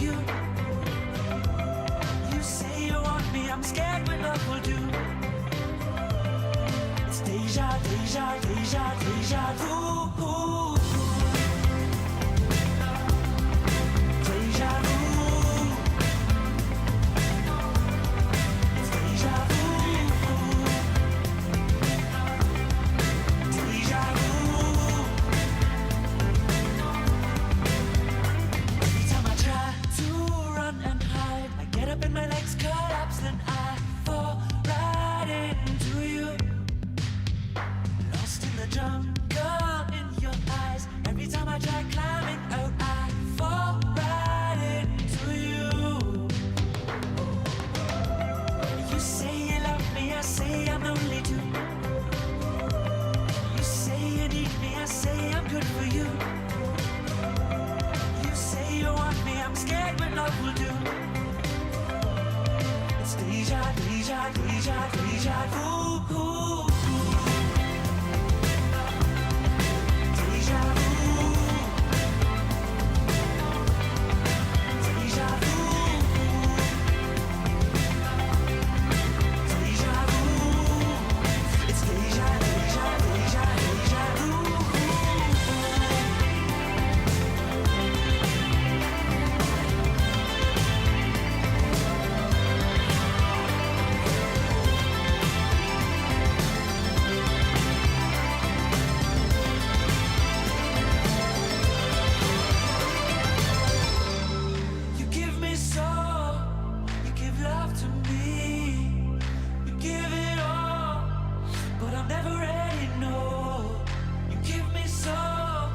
you. You say you want me, I'm scared what love will do. It's deja, deja, deja, deja vu. Deja vu. It's deja vu. Deja vu. Every time I try to run and hide, I get up and my legs collapse, then I fall right into you. Lost in the jungle in your eyes. Every time I try climbing out, I fall right into you. You say you love me, I say I'm lonely too. You say you need me, I say I'm good for you. You say you want me, I'm scared what love will do. It's deja, deja, deja, deja vu. Deja vu. Deja vu. Deja vu. It's deja, deja, deja, deja vu. You give me soul, you give love to me. You give it all, but I'm never ready, no. You give me soul,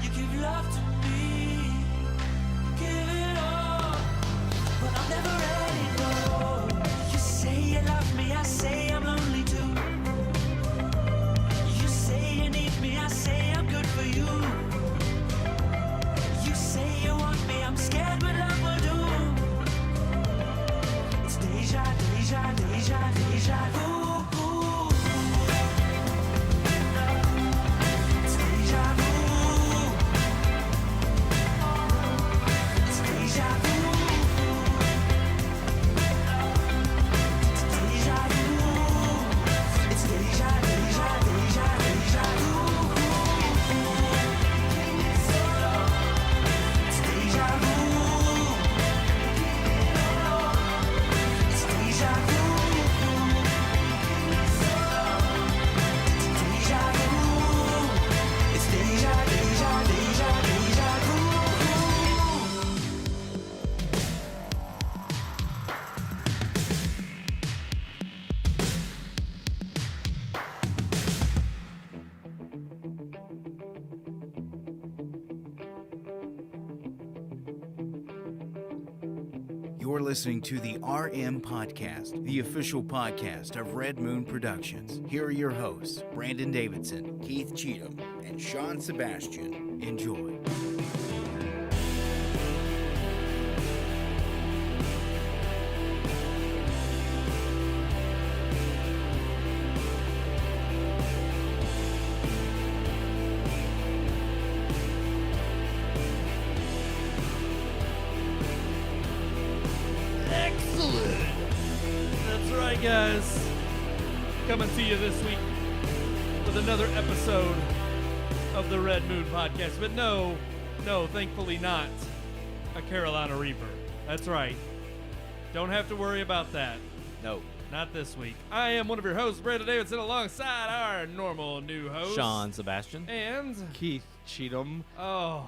you give love to me. You give it all, but I'm never ready, no. You say you love me, I say I'm lonely too. You say you need me, I say I'm good for you. You say you want me, I'm scared what love will do. It's deja, deja, deja, deja vu. It's deja vu. It's deja vu. It's deja vu. It's deja, deja, deja, deja vu. It's deja vu. It's deja vu. Deja vu. It's deja, deja, deja, deja vu. You're listening to the RM Podcast, the official podcast of Red Moon Productions. Here are your hosts, Brandon Davidson, Keith Cheatham, and Sean Sebastian. Enjoy. Excellent. That's right, guys. Coming to you this week with another episode of the Red Moon Podcast. But no, thankfully not a Carolina Reaper. That's right. Don't have to worry about that. No. Not this week. I am one of your hosts, Brandon Davidson, alongside our normal new host, Sean Sebastian. And Keith Cheatham. Oh.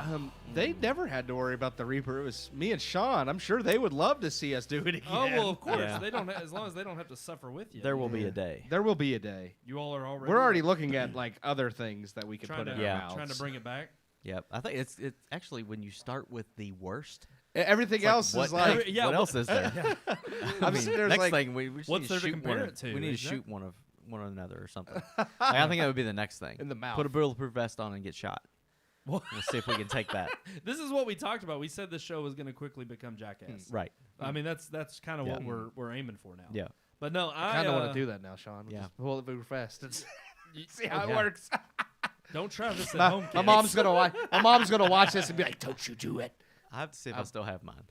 They never had to worry about the Reaper. It was me and Sean. I'm sure they would love to see us do it again. Oh, well, of course. Yeah. They don't as long as they don't have to suffer with you. There will be a day. There will be a day. You all are already. We're already looking at like other things that we could trying put to, in our mouths. trying to bring it back. Yep. I think it's actually when you start with the worst. Everything else what, is like. Yeah, what else is there? I mean, there's next like, thing we just what's need there to to shoot compare one. it to? We need to Exactly. shoot one another or something. Like, I think that would be the next thing. In the mouth. Put a bulletproof vest on and get shot. We'll see if we can take that. This is what we talked about. We said this show was going to quickly become Jackass. Right. I mean, that's kind of Yeah. what we're aiming for now. Yeah. But no, I kind of want to do that now, Sean. We'll yeah. just pull it real fast and see how it Yeah. works. Don't try this at home. My mom's gonna watch. My mom's gonna watch this and be like, "Don't you do it." I have to see if I still have mine.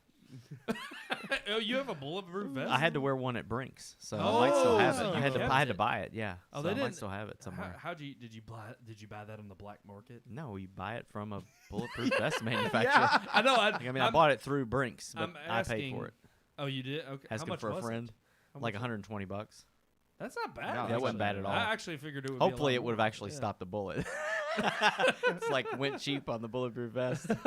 Oh, you have a bulletproof vest? I had to wear one at Brinks, so I might still have so it. you I had kept to it. buy it. Yeah. Oh, so they I might didn't still have it somewhere. Did you buy that on the black market? No, you buy it from a bulletproof vest manufacturer. I know. I bought it through Brinks, but I'm I paid asking- for it. Oh, you did? Okay. Asking How much for a was friend, it? How like much $120. That's not bad. No, that actually. wasn't bad at all. I actually figured it would. Hopefully, be a it lot would have more. actually Yeah. stopped the bullet. It's like went cheap on the bulletproof vest. It's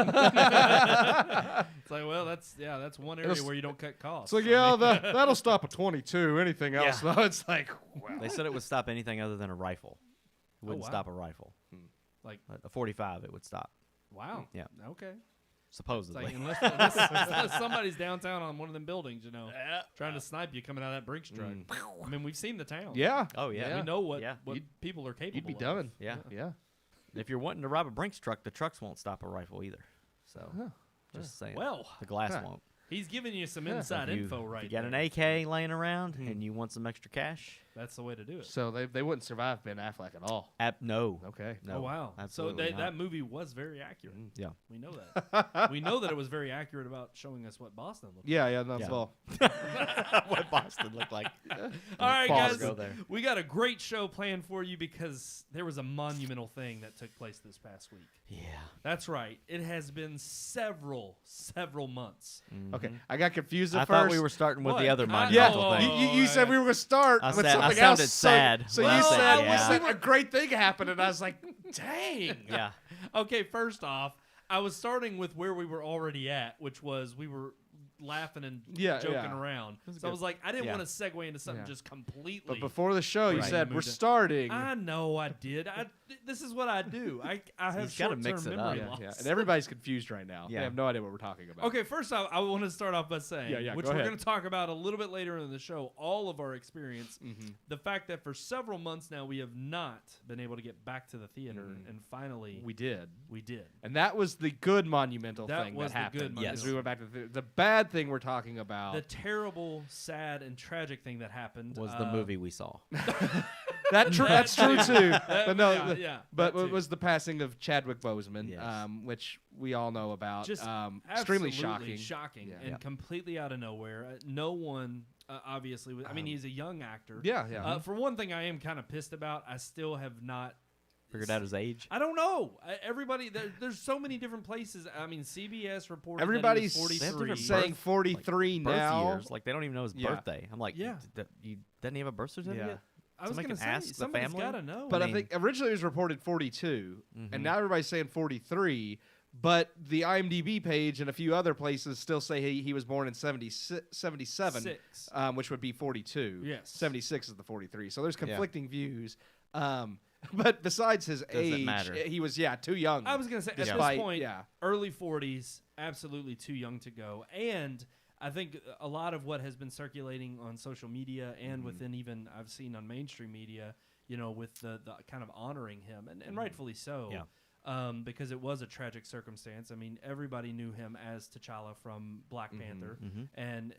like, well, that's one area It's- where you don't cut costs. It's like, I mean- that'll stop a 22. Anything else, Yeah. though, it's like, wow. They said it would stop anything other than a rifle. It wouldn't wow. stop a rifle. Like- But a 45, it would stop. Wow. Yeah. Okay. It's Supposedly. like unless somebody's downtown on one of them buildings, trying to snipe you coming out of that Brinks truck. I mean, we've seen the town. Yeah. Oh yeah. We know what Yeah. people are capable. You'd be of. done. Yeah. Yeah. If you're wanting to rob a Brinks truck, the trucks won't stop a rifle either. So, just saying. Well, the glass won't. he's giving you some So inside if you, info if right you got there. an AK laying around and you want some extra cash, That's the way to do it. So they wouldn't survive Ben Affleck at all. no. Okay. No. Oh wow! Absolutely So not. that movie was very accurate. Yeah. We know that. We know that it was very accurate about showing us what Boston looked Yeah, yeah, no, Yeah. well, What Boston looked like. like. All right, Pause. guys, Go there. we got a great show planned for you because there was a monumental thing that took place this past week. Yeah. That's right. It has been several months. okay. I got confused at I first. thought we were starting with What? the other I- Yeah, monumental Oh, thing. you said we were going to start I with said- I something sounded else. sad So when you I said said yeah. a great thing happened, and I was like, dang. Yeah. Okay, first off, I was starting with where we were already at, which was we were laughing and joking around. So I was like, I didn't Yeah. want to segue into something Yeah. just completely. But before the show, you Right. said we're Moved it. starting. I know I did. This is what I do. I have He's gotta short-term mix it up. memory yeah, loss. yeah. And everybody's confused right now. Yeah. They have no idea what we're talking about. Okay, first off, I want to start off by saying, Yeah, which go we're ahead. going to talk about a little bit later in the show, all of our experience. The fact that for several months now we have not been able to get back to the theater, and finally We did. we did. And that was the good monumental That thing was that the happened. good As monumental. we went back to the bad thing we're talking about. The terrible, sad, and tragic thing that happened Was the movie we saw. that's true too. But no, yeah, the- yeah, but that it too. was the passing of Chadwick Boseman, Yes. which we all know about. Just Extremely absolutely shocking. and Yeah. completely out of nowhere. No one, obviously. I mean, he's a young actor. Yeah, yeah. For one thing, I am kind of pissed about. I still have not Figured out his age. I don't know. Everybody, there's so many different places. I mean, CBS reported Everybody's that he was They have 43. different saying 43 Birth now. years. Like, they don't even know his Yeah. birthday. I'm like, Yeah. doesn't he have a birth certificate? I was Somebody going to can say, ask the somebody's family? got to know. But I I, mean- think originally it was reported 42, Mm-hmm. and now everybody's saying 43. But the IMDb page and a few other places still say he was born in 77, Six. Which would be 42. Yes. 76 is the 43. So there's Yeah. conflicting views. But besides his Doesn't age, matter. he was too young. I was going to say, at Despite- this point, yeah. early 40s, absolutely too young to go. And I think a lot of what has been circulating on social media and within even I've seen on mainstream media, with the kind of honoring him, and rightfully so. Yeah. Because it was a tragic circumstance. I mean, everybody knew him as T'Challa from Black Panther, and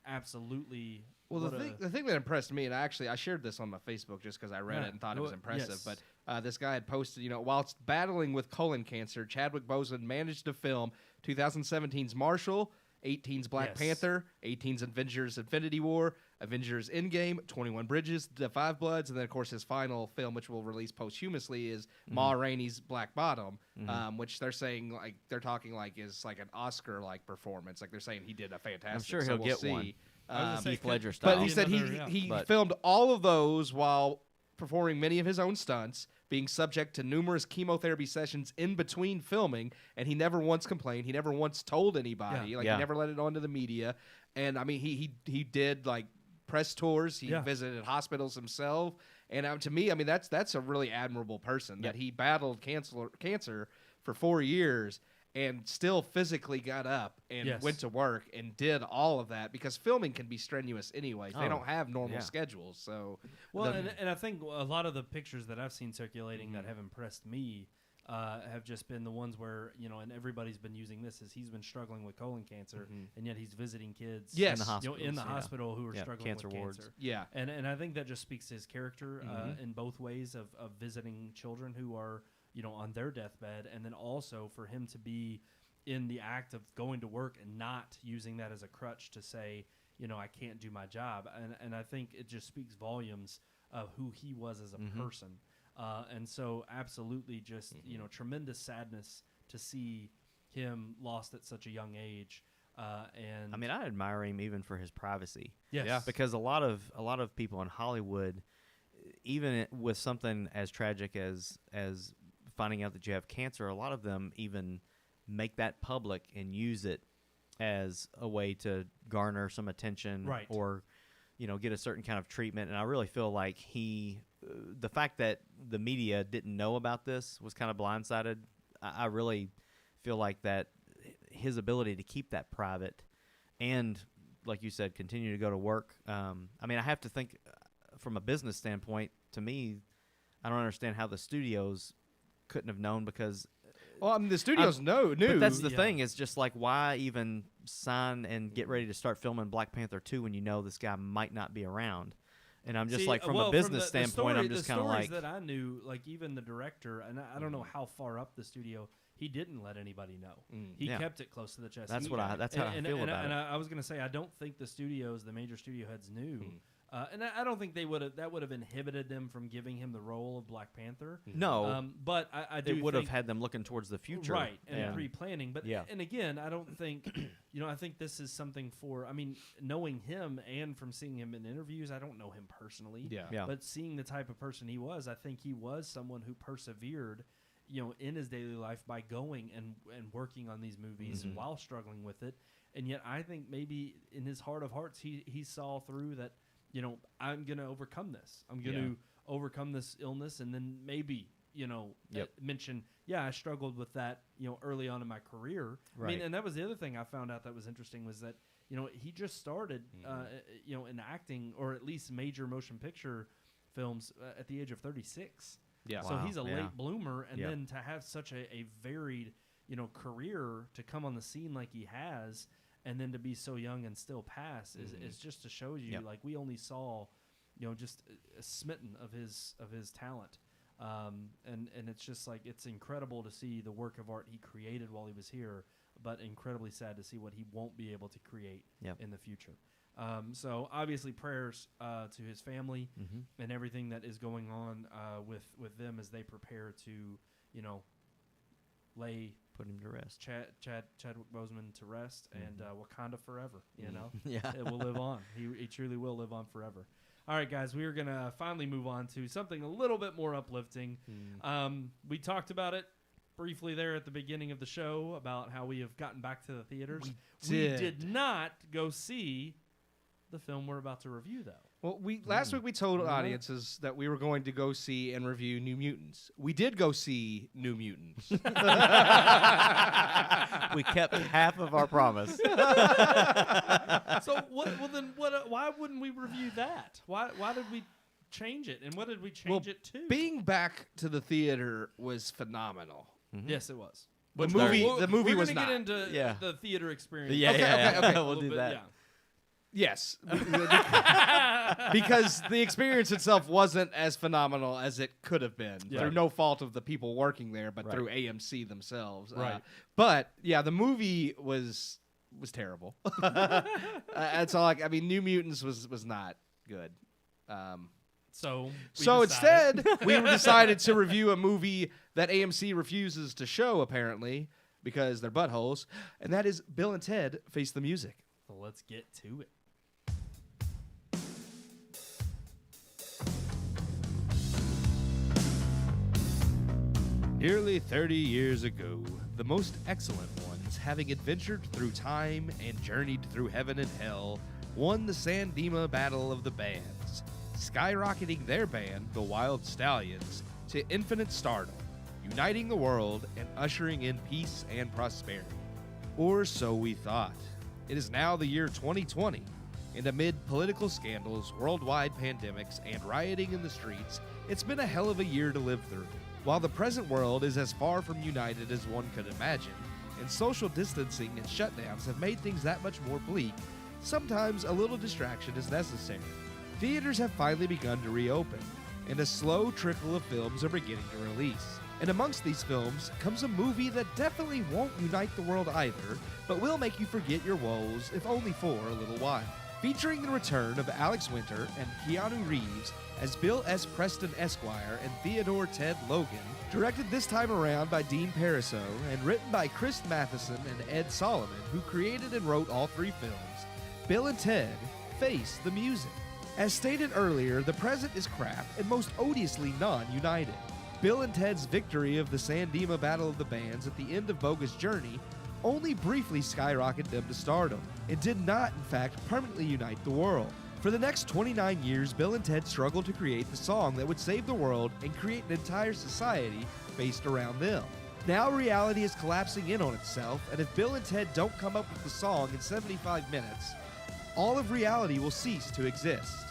absolutely. Well, what the thing that impressed me, and I shared this on my Facebook just because I read Yeah. it and thought it was Well, impressive. yes. But this guy had posted, whilst battling with colon cancer, Chadwick Boseman managed to film 2017's Marshall, 18's Black Yes. Panther, 18's Avengers: Infinity War, Avengers: Endgame, 21 Bridges, The Five Bloods, and then of course his final film, which will release posthumously, is Ma Rainey's Black Bottom, which they're saying they're talking is like an Oscar performance. Like they're saying he did a fantastic. I'm sure so he'll we'll get see. one. I was gonna say, Heath could- Ledger could style. But he be said another, he But- filmed all of those while performing many of his own stunts, being subject to numerous chemotherapy sessions in between filming, and he never once complained. He never once told anybody. Yeah. Like Yeah. he never let it onto the media. And I mean, he did press tours. He Yeah. visited hospitals himself. And to me, I mean, that's a really admirable person that he battled cancer for 4 years. And still physically got up and Yes. went to work and did all of that because filming can be strenuous anyways. They Oh, don't have normal yeah. schedules. So Well, the- and I think a lot of the pictures that I've seen circulating that have impressed me have just been the ones where, and everybody's been using this as he's been struggling with colon cancer, and yet he's visiting kids Yes. In the in the hospitals, yeah. hospital who are Yeah, struggling cancer with wards. cancer. yeah. And I think that just speaks to his character in both ways of visiting children who are, on their deathbed, and then also for him to be in the act of going to work and not using that as a crutch to say, I can't do my job. And I think it just speaks volumes of who he was as a person. And so absolutely just, tremendous sadness to see him lost at such a young age. And I mean, I admire him even for his privacy. yes. Yeah. Because a lot of people in Hollywood, even with something as tragic as finding out that you have cancer, a lot of them even make that public and use it as a way to garner some attention, Right. or get a certain kind of treatment. And I really feel like the fact that the media didn't know about this was kind of blindsided. I really feel like that his ability to keep that private and, like you said, continue to go to work. I mean, I have to think from a business standpoint. To me, I don't understand how the studios couldn't have known, because Well, I mean, the studios knew. But that's the thing. Is just like, why even sign and get ready to start filming Black Panther 2 when you know this guy might not be around? And I'm just from a business standpoint, I'm just kind of like, the stories that I knew, like even the director, and I don't know how far up the studio, he didn't let anybody know. He kept it close to the chest. That's how I feel about it. And I was going to say, I don't think the major studio heads knew. And I don't think that would have inhibited them from giving him the role of Black Panther. No, but I do it would think, have had them looking towards the future, right, and pre-planning. But Yeah. and again, I don't think, I think this is something for. I mean, knowing him and from seeing him in interviews, I don't know him personally. Yeah. But seeing the type of person he was, I think he was someone who persevered, in his daily life by going and working on these movies while struggling with it. And yet, I think maybe in his heart of hearts, he saw through that. I'm going to overcome this. I'm going to overcome this illness, and then maybe, mention, I struggled with that, early on in my career. Right. I mean, and that was the other thing I found out that was interesting was that, he just started, in acting, or at least major motion picture films at the age of 36. Yeah. So Wow. he's a Yeah. late bloomer, and Yep. then to have such a varied, career to come on the scene like he has, and then to be so young and still pass is just to show you, like, we only saw, just smitten of his talent. And it's just like, it's incredible to see the work of art he created while he was here, but incredibly sad to see what he won't be able to create in the future. So obviously prayers to his family and everything that is going on with them as they prepare to, put him to rest. Chadwick Boseman to rest and Wakanda forever. Yeah. It will live on. He truly will live on forever. All right, guys, we are going to finally move on to something a little bit more uplifting. We talked about it briefly there at the beginning of the show about how we have gotten back to the theaters. We did not go see the film we're about to review, though. Well, last week we told audiences that we were going to go see and review New Mutants. We did go see New Mutants. We kept half of our promise. So why wouldn't we review that? Why did we change it, and what did we change it to? Being back to the theater was phenomenal. Yes, it was. The movie was not. We're going to get into the theater experience. Okay. We'll do that. Yeah. Yes, because the experience itself wasn't as phenomenal as it could have been through no fault of the people working there, but through AMC themselves. Right. But yeah, the movie was terrible. That's all. I mean, New Mutants was not good. So instead, we decided to review a movie that AMC refuses to show, apparently, because they're buttholes, and that is Bill and Ted Face the Music. So let's get to it. Nearly 30 years ago, the most excellent ones, having adventured through time and journeyed through heaven and hell, won the San Dimas Battle of the Bands, skyrocketing their band, the Wild Stallions, to infinite stardom, uniting the world and ushering in peace and prosperity. Or so we thought. It is now the year 2020, and amid political scandals, worldwide pandemics, and rioting in the streets, it's been a hell of a year to live through. While the present world is as far from united as one could imagine, and social distancing and shutdowns have made things that much more bleak, sometimes a little distraction is necessary. Theaters have finally begun to reopen, and a slow trickle of films are beginning to release. And amongst these films comes a movie that definitely won't unite the world either, but will make you forget your woes, if only for a little while. Featuring the return of Alex Winter and Keanu Reeves as Bill S. Preston Esquire and Theodore Ted Logan, directed this time around by Dean Pariseau and written by Chris Matheson and Ed Solomon, who created and wrote all three films, Bill and Ted Face the Music. As stated earlier, the present is crap and most odiously non-united. Bill and Ted's victory of the San Dimas Battle of the Bands at the end of Bogus Journey only briefly skyrocketed them to stardom, and did not, in fact, permanently unite the world. For the next 29 years, Bill and Ted struggled to create the song that would save the world and create an entire society based around them. Now reality is collapsing in on itself, and if Bill and Ted don't come up with the song in 75 minutes, all of reality will cease to exist.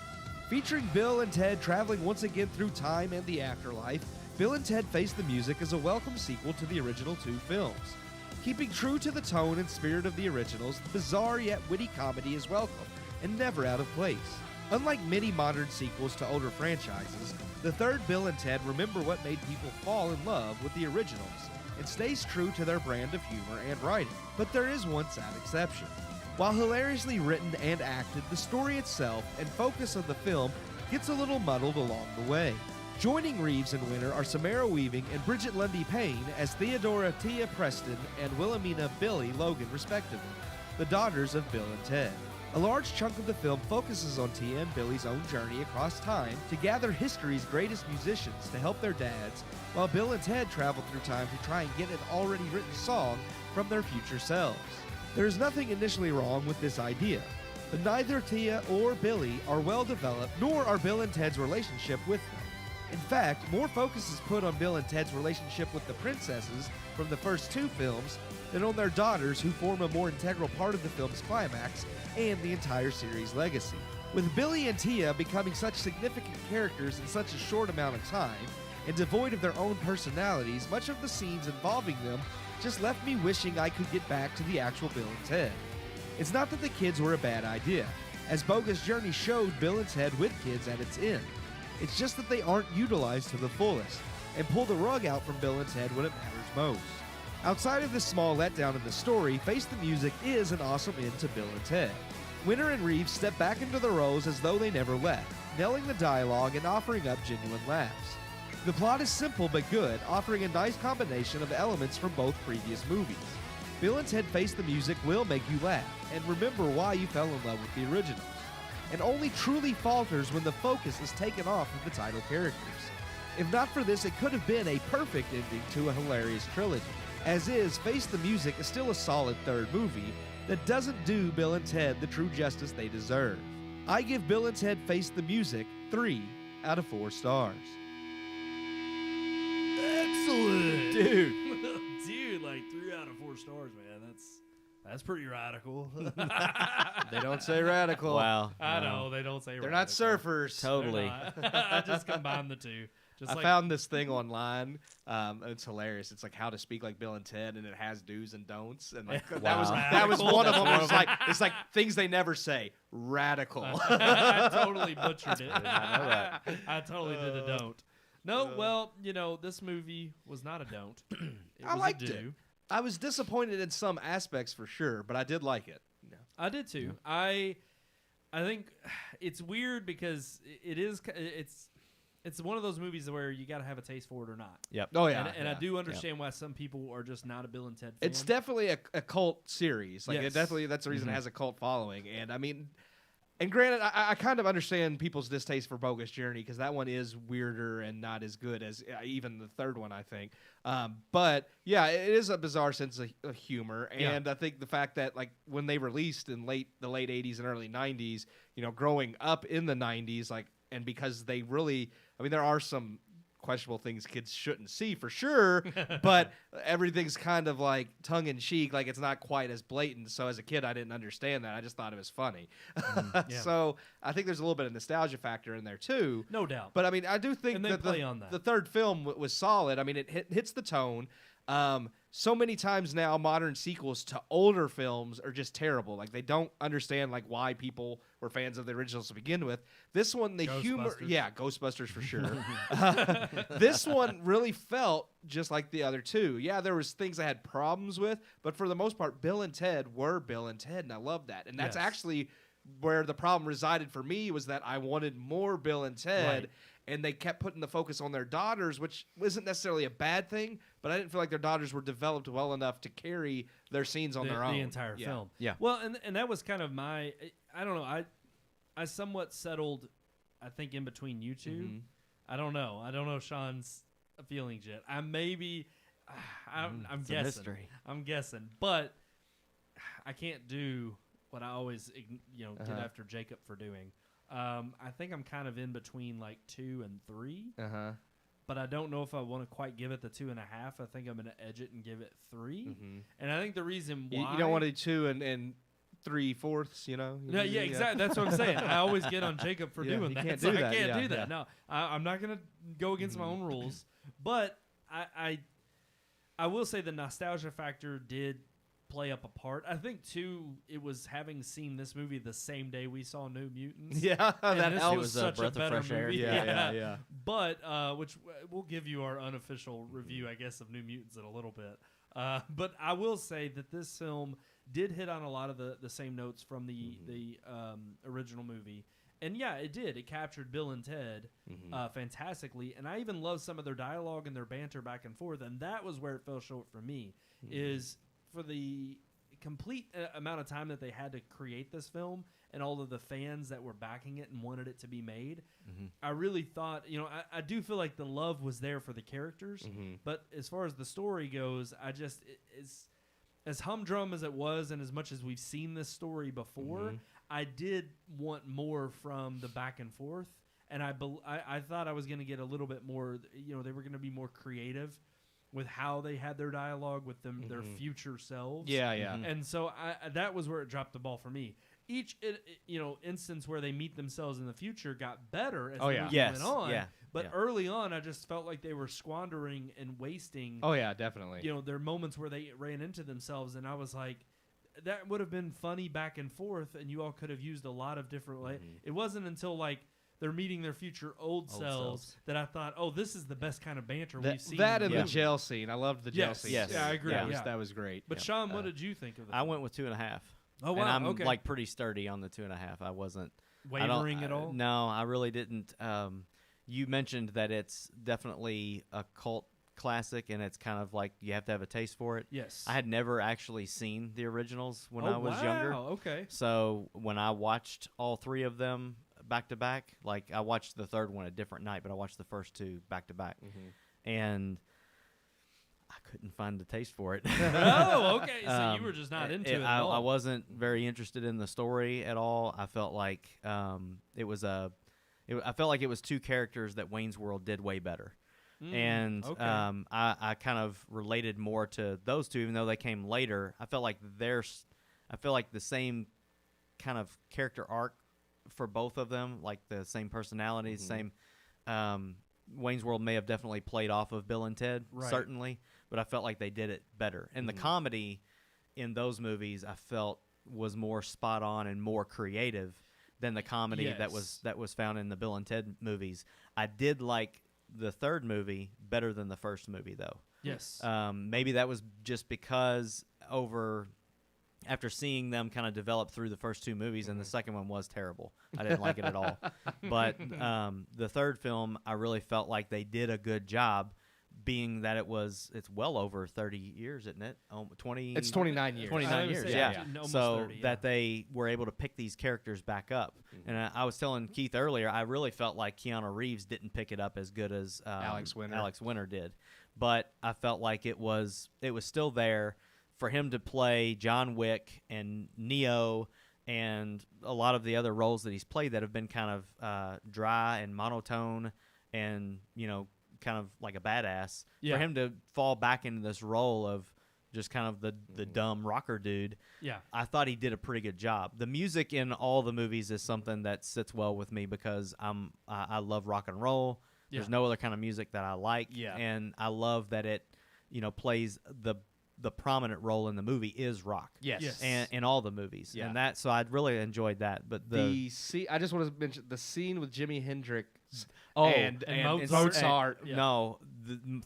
Featuring Bill and Ted traveling once again through time and the afterlife, Bill and Ted Face the Music is a welcome sequel to the original two films. Keeping true to the tone and spirit of the originals, the bizarre yet witty comedy is welcome and never out of place. Unlike many modern sequels to older franchises, the third Bill and Ted remember what made people fall in love with the originals and stays true to their brand of humor and writing. But there is one sad exception. While hilariously written and acted, the story itself and focus of the film gets a little muddled along the way. Joining Reeves and Winter are Samara Weaving and Bridget Lundy Payne as Theodora Tia Preston and Wilhelmina Billy Logan, respectively, the daughters of Bill and Ted. A large chunk of the film focuses on Tia and Billy's own journey across time to gather history's greatest musicians to help their dads, while Bill and Ted travel through time to try and get an already written song from their future selves. There is nothing initially wrong with this idea, but neither Tia or Billy are well developed, nor are Bill and Ted's relationship with them. In fact, more focus is put on Bill and Ted's relationship with the princesses from the first two films than on their daughters, who form a more integral part of the film's climax and the entire series' legacy. With Billy and Tia becoming such significant characters in such a short amount of time, and devoid of their own personalities, much of the scenes involving them just left me wishing I could get back to the actual Bill and Ted. It's not that the kids were a bad idea, as Bogus Journey showed Bill and Ted with kids at its end. It's just that they aren't utilized to the fullest, and pull the rug out from Bill and Ted when it matters most. Outside of this small letdown in the story, Face the Music is an awesome end to Bill and Ted. Winter and Reeves step back into the roles as though they never left, nailing the dialogue and offering up genuine laughs. The plot is simple but good, offering a nice combination of elements from both previous movies. Bill and Ted Face the Music will make you laugh, and remember why you fell in love with the originals, and only truly falters when the focus is taken off of the title characters. If not for this, it could have been a perfect ending to a hilarious trilogy. As is, Face the Music is still a solid third movie that doesn't do Bill and Ted the true justice they deserve. I give Bill and Ted Face the Music 3 out of 4 stars. Excellent, Dude. Dude, like 3 out of 4 stars, man. That's pretty radical. They don't say radical. Wow. I Wow. know they don't say They're not radical. surfers. Totally. I just combined the two. Just I found this thing online. It's hilarious. It's like how to speak like Bill and Ted, and it has do's and don'ts. And like that was Radical. one of them. That's It's like things they never say. Radical. I totally butchered it. I know that. I totally did a don't. No, well, this movie was not a don't. It I was liked a do. it. I was disappointed in some aspects for sure, but I did like it. I did too. I think it's weird because it's one of those movies where you got to have a taste for it or not. Yep. Oh yeah, And I do understand why some people are just not a Bill and Ted fan. It's definitely a cult series. Like Yes. it definitely, that's the reason it has a cult following. And I mean, and granted, I kind of understand people's distaste for Bogus Journey because that one is weirder and not as good as even the third one, I think. But yeah, it is a bizarre sense of humor, and I think the fact that like when they released in the late 80s and early 90s, growing up in the 90s, like, and because they really, I mean, there are some questionable things kids shouldn't see for sure, but everything's kind of like tongue-in-cheek, like it's not quite as blatant. So as a kid, I didn't understand that. I just thought it was funny. Yeah. So I think there's a little bit of nostalgia factor in there too. no doubt. But I mean, I do think And they that play on that. the third film was solid. I mean, it hits the tone. So many times now, modern sequels to older films are just terrible. Like, they don't understand like why people were fans of the originals to begin with. This one, the humor, Ghostbusters for sure. This one really felt just like the other two. Yeah, there was things I had problems with, but for the most part, Bill and Ted were Bill and Ted, and I love that. And that's actually where the problem resided for me, was that I wanted more Bill and Ted. Right. And they kept putting the focus on their daughters, which wasn't necessarily a bad thing, but I didn't feel like their daughters were developed well enough to carry their scenes on their own. The entire film. Yeah. Well, and that was kind of my, I don't know, I somewhat settled, I think, in between you two. Mm-hmm. I don't know Sean's feelings yet. I'm It's a guessing. mystery. I'm guessing. But I can't do what I always, get after Jacob for doing. I think I'm kind of in between like 2 and 3, but I don't know if I want to quite give it the 2.5. I think I'm going to edge it and give it 3. And I think the reason why you don't want to do 2 and 3/4, you know? No, yeah, exactly. That's what I'm saying. I always get on Jacob for doing you that. can't so do that. I can't Yeah, do that. yeah. No, I'm not going to go against my own rules. But I will say the nostalgia factor did play up a part. I think too, it was having seen this movie the same day we saw New Mutants. Yeah, And that this helps. was It was a such breath of better fresh air. movie. Yeah. But which we'll give you our unofficial review, I guess, of New Mutants in a little bit. But I will say that this film did hit on a lot of the same notes from the original movie. And yeah, it did. It captured Bill and Ted fantastically. And I even love some of their dialogue and their banter back and forth. And that was where it fell short for me, is for the complete amount of time that they had to create this film and all of the fans that were backing it and wanted it to be made. I really thought, I do feel like the love was there for the characters. But as far as the story goes, it's as humdrum as it was, and as much as we've seen this story before, I did want more from the back and forth, and I thought I was going to get a little bit more. They were going to be more creative with how they had their dialogue with them, their future selves. Yeah. And so that was where it dropped the ball for me. Each instance where they meet themselves in the future got better as the movie went on. Yeah. But early on, I just felt like they were squandering and wasting. Oh yeah, definitely. Their moments where they ran into themselves, and I was like, that would have been funny back and forth, and you all could have used a lot of different ways. It wasn't until like they're meeting their future old selves that I thought, oh, this is the best kind of banter we've seen. That in and the the movie. jail scene. I loved the jail Yes. scene. Yes. Yeah, I agree. That was great. But Sean, what did you think of the I film? went with 2.5. Oh wow, and I'm okay. like pretty sturdy on the 2.5. I wasn't Wavering at all? No, I really didn't. You mentioned that it's definitely a cult classic, and it's kind of like you have to have a taste for it. Yes. I had never actually seen the originals when I was younger. Okay. So when I watched all 3 of them back to back, like I watched the third one a different night, but I watched the first 2 back to back, and I couldn't find the taste for it. Oh, okay. So you were just not into it at all. I wasn't very interested in the story at all. I felt like I felt like it was 2 characters that Wayne's World did way better. And okay. I kind of related more to those 2, even though they came later. I felt like the same kind of character arc for both of them, like the same personalities, same. Wayne's World may have definitely played off of Bill and Ted, certainly, but I felt like they did it better. And the comedy in those movies, I felt, was more spot on and more creative than the comedy that was found in the Bill and Ted movies. I did like the third movie better than the first movie, though. Yes. Maybe that was just because after seeing them kind of develop through the first 2 movies, and the second one was terrible. I didn't like it at all. But the third film, I really felt like they did a good job, being that it's well over 30 years, isn't it? 20. It's 29 years. 29 years, say, yeah. almost So 30, that they were able to pick these characters back up. And I was telling Keith earlier, I really felt like Keanu Reeves didn't pick it up as good as Alex Winter did. But I felt like it was still there for him to play John Wick and Neo and a lot of the other roles that he's played that have been kind of dry and monotone and, kind of like a badass. Yeah. For him to fall back into this role of just kind of the dumb rocker dude, Yeah. I thought he did a pretty good job. The music in all the movies is something that sits well with me because I love rock and roll. There's no other kind of music that I like. Yeah. And I love that it plays the prominent role in the movie is Rock. Yes. And in all the movies. Yeah. And that, so I really enjoyed that. But I just want to mention the scene with Jimi Hendrix Oh, and Mozart. Yeah. no,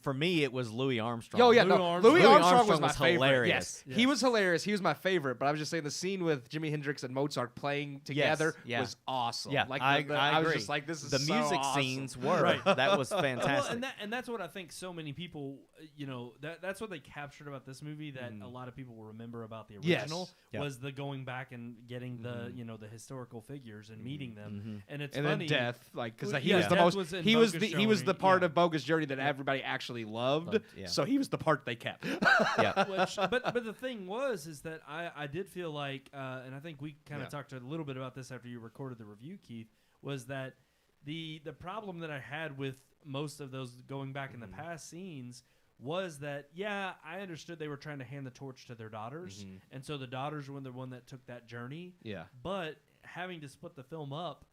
for me it was Louis Armstrong. Oh yeah, Louis no. Armstrong. Louis Armstrong was my favorite. hilarious. Yes, he was hilarious. He was my favorite. But I was just saying the scene with Jimi Hendrix and Mozart playing together yeah. was awesome. Yeah, like I was agree. just like, this is the so music awesome. scenes were Right. that was fantastic. Well, and that's what I think so many people, that's what they captured about this movie that a lot of people will remember about the Yes. original Yep. was the going back and getting the the historical figures and meeting them. And it's And funny. then death, like because Well, he yeah, was the Death most. was in He was Bogus he was the Journey, part yeah. of Bogus Journey that everybody actually loved. Yeah. So he was the part they kept. yeah. but the thing is that I did feel like, and I think we kind of talked a little bit about this after you recorded the review, Keith, was that the problem that I had with most of those going back in the past scenes was that, I understood they were trying to hand the torch to their daughters, and so the daughters were the one that took that journey. Yeah. But having to split the film up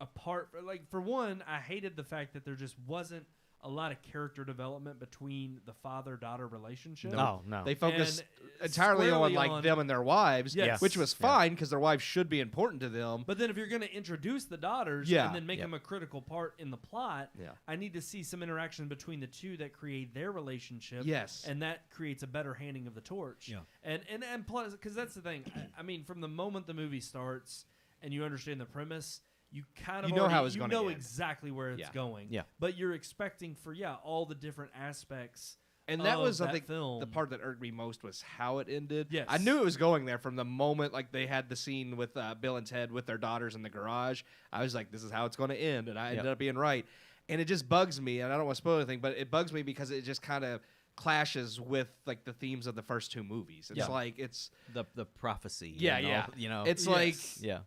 apart, like, for one, I hated the fact that there just wasn't a lot of character development between the father-daughter relationship. No, no. They focused And entirely on squarely like on- them and their wives, Yes. which was fine because their wives should be important to them. But then if you're going to introduce the daughters Yeah. and then make Yeah. them a critical part in the plot, Yeah. I need to see some interaction between the two that create their relationship. Yes. And that creates a better handing of the torch. Yeah. And plus, because that's the thing. I mean, from the moment the movie starts and you understand the premise, you kind of You know how already- it's you gonna know end. exactly where it's Yeah. going. Yeah. But you're expecting for all the different aspects. And that of was, I that think, film. the part that irked me most was how it ended. Yes. I knew it was going there from the moment like they had the scene with Bill and Ted with their daughters in the garage. I was like, this is how it's going to end, and I ended up being right. And it just bugs me, and I don't want to spoil anything, but it bugs me because it just kind of clashes with like the themes of the first two movies. It's like it's the prophecy. yeah, and yeah. all, It's Yes. like yeah.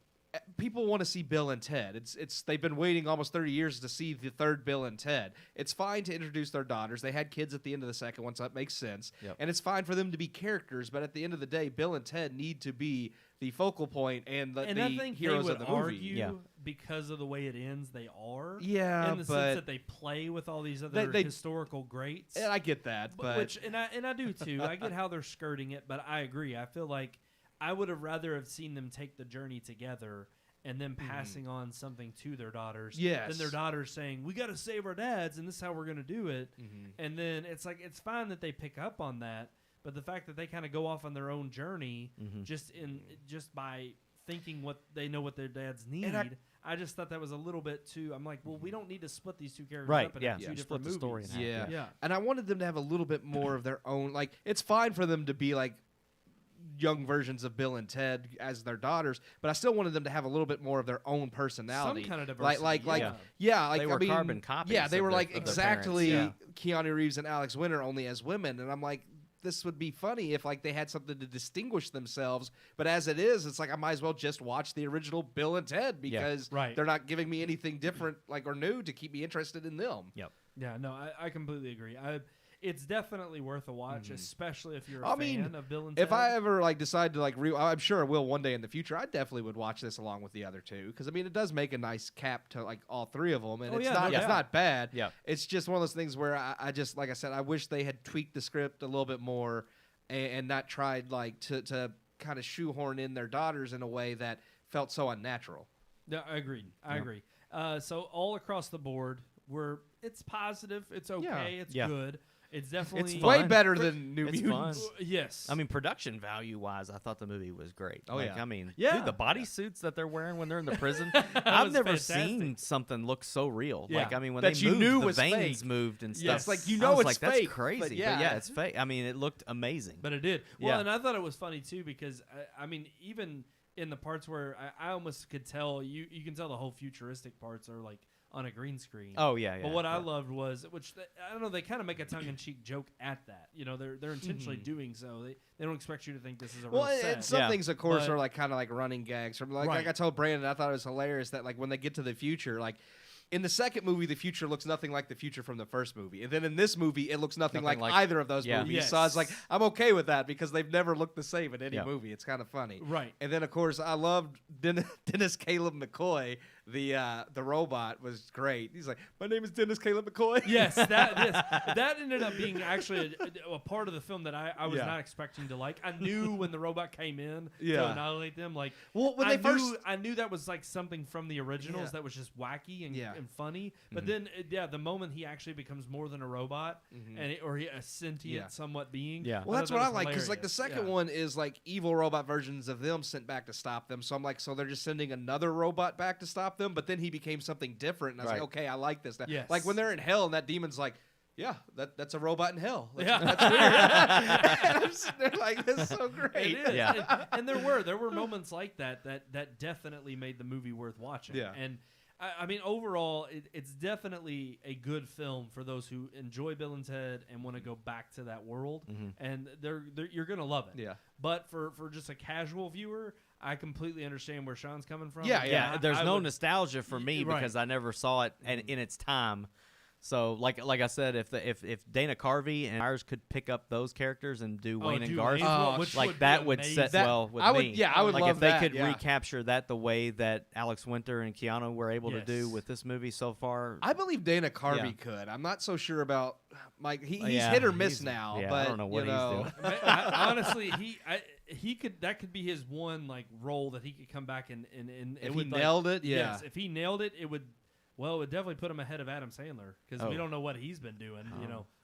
people want to see Bill and Ted. It's they've been waiting almost 30 years to see the third Bill and Ted. It's fine to introduce their daughters. They had kids at the end of the second one, so that makes sense. Yep. And it's fine for them to be characters, but at the end of the day, Bill and Ted need to be the focal point and the And I think heroes they would of the movie. argue Yeah. because of the way it ends, they are. Yeah, in the but- sense that they play with all these other They- historical greats. And I get that, but which and I do too. I get how they're skirting it, but I agree. I feel like I would have rather have seen them take the journey together and then passing on something to their daughters Yes. than their daughters saying, we got to save our dads and this is how we're going to do it. And then it's like, it's fine that they pick up on that, but the fact that they kind of go off on their own journey just by thinking what they know what their dads need. I just thought that was a little bit too. I'm like, well, we don't need to split these two characters Right, up into yeah. two Yeah. different Split the movies. story in half. yeah. Yeah. And I wanted them to have a little bit more of their own. Like, it's fine for them to be like young versions of Bill and Ted as their daughters, but I still wanted them to have a little bit more of their own personality. Some kind of like diversity, like They I were mean, carbon copies Yeah, they of were their- like of their exactly parents, Keanu Reeves and Alex Winter, only as women. And I'm like, this would be funny if like they had something to distinguish themselves. But as it is, it's like I might as well just watch the original Bill and Ted because Right. they're not giving me anything different like or new to keep me interested in them. Yep. Yeah, no, I completely agree. It's definitely worth a watch, especially if you're a I fan mean, of Bill and Ted. if I ever like decide to like, I'm sure I will one day in the future. I definitely would watch this along with the other two because I mean it does make a nice cap to like all three of them, and Oh, it's yeah, not no it's doubt. not bad. Yeah. It's just one of those things where I just like I said, I wish they had tweaked the script a little bit more and not tried like to kind of shoehorn in their daughters in a way that felt so unnatural. No, I agree. I agree. So all across the board, it's positive. It's okay. It's Yeah. good. It's definitely It's Way Fun. better than New It's Mutants. fun. Yes. I mean, production value wise, I thought the movie was great. Oh, like, yeah. I mean, Yeah. dude, the bodysuits that they're wearing when they're in the prison, I've was never fantastic. seen something look so real. Yeah. Like, I mean, when That they you moved, knew the was veins fake. moved and stuff. Yes. Like you I know was it's like, fake, that's crazy. but But yeah. yeah, it's fake. I mean, it looked amazing. But it did. Well, Yeah. and I thought it was funny too because I mean, even in the parts where I almost could tell you can tell the whole futuristic parts are like on a green screen. Oh, yeah. But what I loved was, I don't know, they kind of make a tongue-in-cheek joke at that. You know, they're intentionally doing so. They don't expect you to think this is a real Well, set. and some Yeah. things, of course, But- are like kind of like running gags. From like Right. I told Brandon, I thought it was hilarious that like when they get to the future, like in the second movie, the future looks nothing like the future from the first movie, and then in this movie, it looks nothing like either of those Yeah. movies. Yes. So I was like, I'm okay with that because they've never looked the same in any Yeah. movie. It's kind of funny, Right. And then of course, I loved Dennis Caleb McCoy the robot was great. He's like, my name is Dennis Caleb McCoy. Yes, that ended up being actually a part of the film that I was not expecting to like. I knew when the robot came in to annihilate them, like, well, when I knew that was like something from the originals that was just wacky and funny. But then, the moment he actually becomes more than a robot or a sentient somewhat being. Yeah. Well, that's what I like, because like the second one is like evil robot versions of them sent back to stop them. So I'm like, so they're just sending another robot back to stop them, but then he became something different, and I was like, okay, I like this. Yes. Like when they're in hell and that demon's like, yeah, that's a robot in hell. That's weird. And I'm sitting there like, this is so great. It is. Yeah. And there were moments like that definitely made the movie worth watching. Yeah. And I mean, overall, it's definitely a good film for those who enjoy Bill and Ted and want to go back to that world. And you're gonna love it. Yeah. But for just a casual viewer, I completely understand where Sean's coming from. Yeah. There's I no would- nostalgia for me Right. because I never saw it in its time. So, like I said, if Dana Carvey and Myers could pick up those characters and do Wayne and Garth, which like would that be would amazing. set well with I would, me. yeah, I would like love if they that, could yeah. recapture that the way that Alex Winter and Keanu were able to do Yes. with this movie so far. I believe Dana Carvey could. I'm not so sure about Mike. He's Yeah, hit or miss he's- now. yeah, but I don't know what you know, he's doing. Honestly, he could, that could be his one like role that he could come back and If he would, like, nailed it, yeah. Yes, if he nailed it, it would definitely put him ahead of Adam Sandler because we don't know what he's been doing,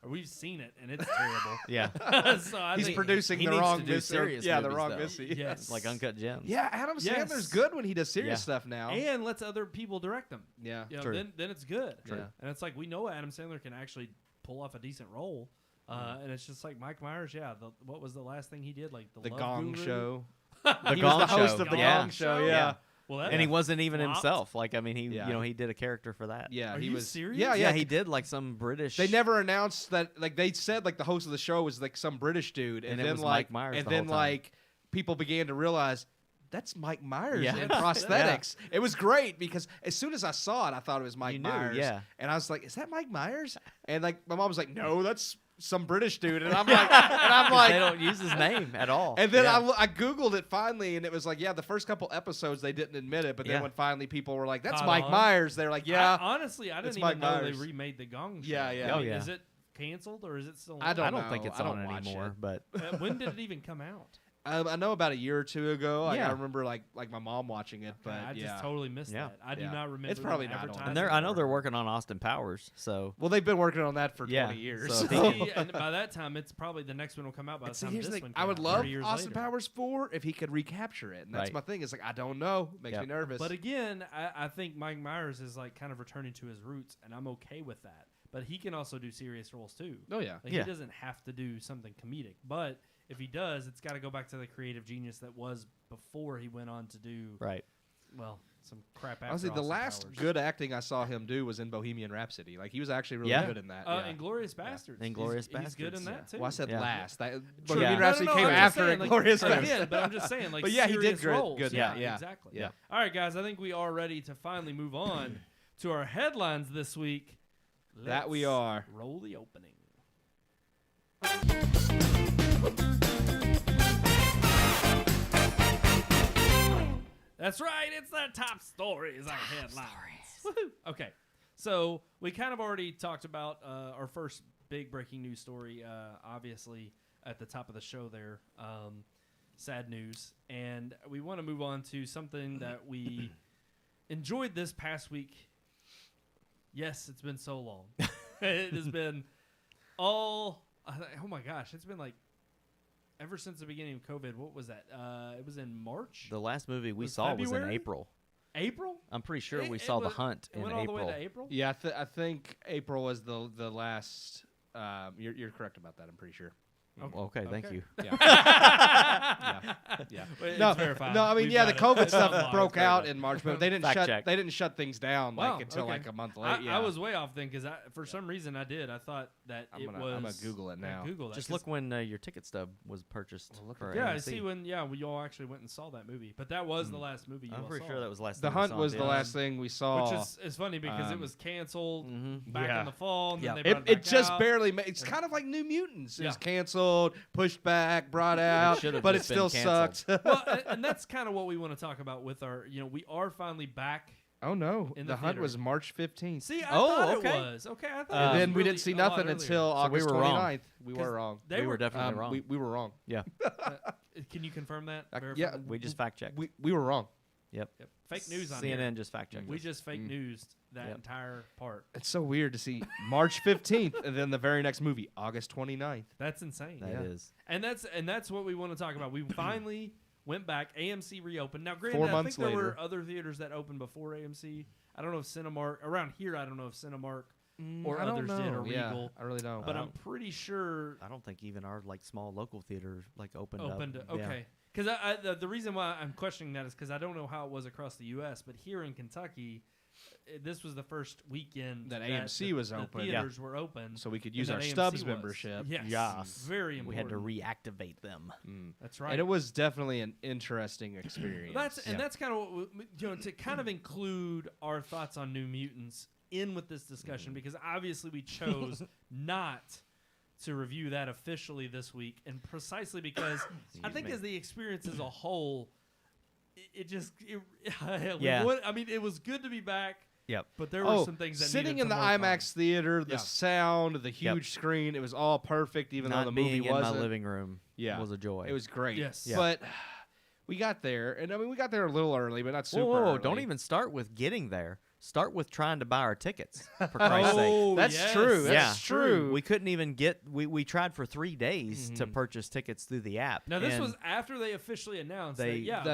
or we've seen it and it's terrible. Yeah. So I he's think producing he the needs wrong to do Missy. serious Yeah, the movies, wrong though. Missy. Yes. like Uncut Gems. Yeah, Adam Yes. Sandler's good when he does serious Yeah. stuff now. and lets other people direct them. Yeah. You know, True. then it's good. True. Yeah. And it's like we know Adam Sandler can actually pull off a decent role. And it's just like Mike Myers. Yeah, what was the last thing he did? Like The Love Gong Guru? Show. The He Gong was the host Show. of the Yeah. Gong Show. Yeah. Yeah. Well, that And he wasn't even flopped. himself. Like, I mean, he Yeah. he did a character for that. Yeah, Are he you was serious? Yeah, Yeah, he did like some British. They never announced that. Like they said, like the host of the show was like some British dude, And and it then was like Mike Myers and the then whole time. like people began to realize that's Mike Myers Yeah. in prosthetics. It was great because as soon as I saw it, I thought it was Mike You knew, Myers. yeah. And I was like, "Is that Mike Myers?" And like my mom was like, "No, that's some British dude." And I'm like, they don't use his name at all. And then Yeah. I Googled it finally, and it was like, yeah, the first couple episodes they didn't admit it, but then Yeah. when finally people were like, "That's Caught Mike on. Myers," they're like, "Yeah." Honestly, I it's didn't Mike even know Myers. they remade the Gong Show. Yeah, yeah. I Oh, mean, yeah. Is it canceled or is it still? I on? don't I don't think know. it's I don't on watch anymore. it. But When did it even come out? I know about a year or two ago. Like, Yeah. I remember like my mom watching it, but I yeah. just totally missed Yeah. that. I do Yeah. not remember. It's probably them not on. advertising and I know it. they're working on Austin Powers. So Well, they've been working on that for Yeah, 20 years. so if he See, and by that time, it's probably the next one will come out by the And see, time here's this the one thing. I comes would out, love 30 years Austin later. Powers 4 if he could recapture it, and that's Right. my thing. It's like I don't know, makes Yep. me nervous. But again, I think Mike Myers is like kind of returning to his roots, and I'm okay with that. But he can also do serious roles too. oh yeah, Like Yeah. he doesn't have to do something comedic, but if he does, it's got to go back to the creative genius that was before he went on to do right. well some crap. After honestly, the Austin last Powers. good acting I saw him do was in Bohemian Rhapsody. Like he was actually really Yeah. good in that. yeah. Inglorious Bastards. Inglourious He's good in Bastards, that too. Well, I said Yeah. last. That, Yeah. Bohemian No, Rhapsody came I'm just after saying, like, Inglourious again, Bastards. but I'm just saying, like, But yeah, he did serious good- roles. good, Yeah, yeah. exactly. Yeah. All right, guys, I think we are ready to finally move on to our headlines this week. That we Let's are. Roll the opening. That's right. It's the top stories, our headlines. Woohoo. Okay, so we kind of already talked about our first big breaking news story, obviously at the top of the show there. Sad news. And we want to move on to something that we enjoyed this past week. Yes, it's been so long. It has been oh my gosh, it's been like ever since the beginning of COVID. What was that? It was in March? The last movie we Was saw was in February? April. April? I'm pretty sure It- we it saw The was- Hunt It in went all April. the way to April? Yeah, I think April was the last. You're correct about that. I'm pretty sure. Okay, thank Okay. you. Yeah. yeah. Well, it's No, verified. no. I mean, We've yeah, the got it. COVID It's on stuff live. broke out in March, but they didn't Fact shut. check. They didn't shut things down Wow, until okay. like a month late. I was way off then because for some reason I did. I thought that I'm it gonna- was. I'm gonna Google it now. Google that. Just 'cause- look when your ticket stub was purchased. Well, look for at Yeah, I AMC. see when. Yeah, we all actually went and saw that movie, but that was the last movie you I'm all pretty saw. sure that was the last. The thing we Hunt saw was in the theaters. last thing we saw. Which is funny because it was canceled back Yeah. in the fall, and Yeah. then they brought It back just out. barely. It's kind of like New Mutants. It was Yeah. canceled, pushed back, brought out, should've but it just been still sucked. Well, and that's kind of what we want to talk about with our. We are finally back Oh no, In the the hunt theater. was March 15th. See, I Oh, thought okay. it was. Okay, I thought it And was then we really didn't see a lot nothing earlier. until So we August were wrong. 29th. We 'Cause were wrong. They we were definitely wrong. We were wrong. Yeah, Can you confirm that? Verify yeah, that? we just fact checked. We were wrong. Yep. Yep. Fake news on CNN here. just fact checked. We just fake news that Yep. entire part. It's so weird to see March 15th and then the very next movie, August 29th. That's insane. That is. And that's what we want to talk about. We finally went back. AMC reopened. Now, granted, 4 I months think there were later. other theaters that opened before AMC. I don't know if Cinemark around here. I don't know if Cinemark or I don't others did know. or Yeah, Regal. I really don't. But I'm pretty sure I don't think even our like small local theater like opened opened. up. Okay. Because the reason why I'm questioning that is because I don't know how it was across the U.S., but here in Kentucky, this was the first weekend That AMC was open. The theaters were open, so we could and use that our AMC Stubbs was. membership. Yes, Yes. very We important. had to reactivate them. That's right. And it was definitely an interesting experience. That's kind of what to kind of include our thoughts on New Mutants in with this discussion because obviously we chose not to review that officially this week, and precisely because I think as the experience as a whole, it was good to be back. Yep. But there were some things that sitting needed in the some work IMAX theater, the Yeah. sound, the huge screen, it was all perfect, even though Not the movie being in wasn't. my living room was a joy. It was great. Yes. Yeah. But we got there, and I mean, we got there a little early, but not super Whoa, early. don't even start with getting there. Start with trying to buy our tickets, for Christ's sake. Oh, That's yes. true. Yeah. That's true. We couldn't even get. We tried for 3 days to purchase tickets through the app. Now this and was after they officially announced that-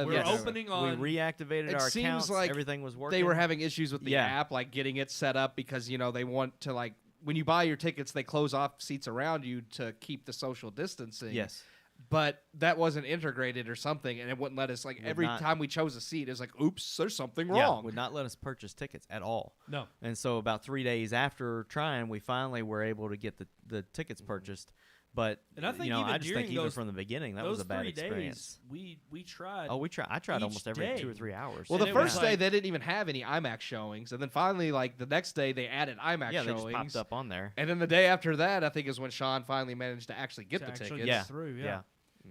we're yes. opening on. we reactivated It our seems accounts. like everything was working. They were having issues with the Yeah. app, like getting it set up because they want to like when you buy your tickets, they close off seats around you to keep the social distancing. Yes. But that wasn't integrated or something, and it wouldn't let us every not. time we chose a seat, it was like, oops, there's something Yeah, wrong. would not let us purchase tickets at all. No. And so about 3 days after trying, we finally were able to get the tickets purchased. But And I think I even just think during even those- from the beginning that Those was a bad 3 experience. days, we tried. Oh, I tried each almost every day. 2 or 3 hours. Well, And the it was first day like- they didn't even have any IMAX showings, and then finally, like the next day, they added IMAX yeah, they showings. just popped up on there. And then the day after that, I think is when Sean finally managed to actually get to the actually tickets. get Yeah. through. Yeah. Yeah.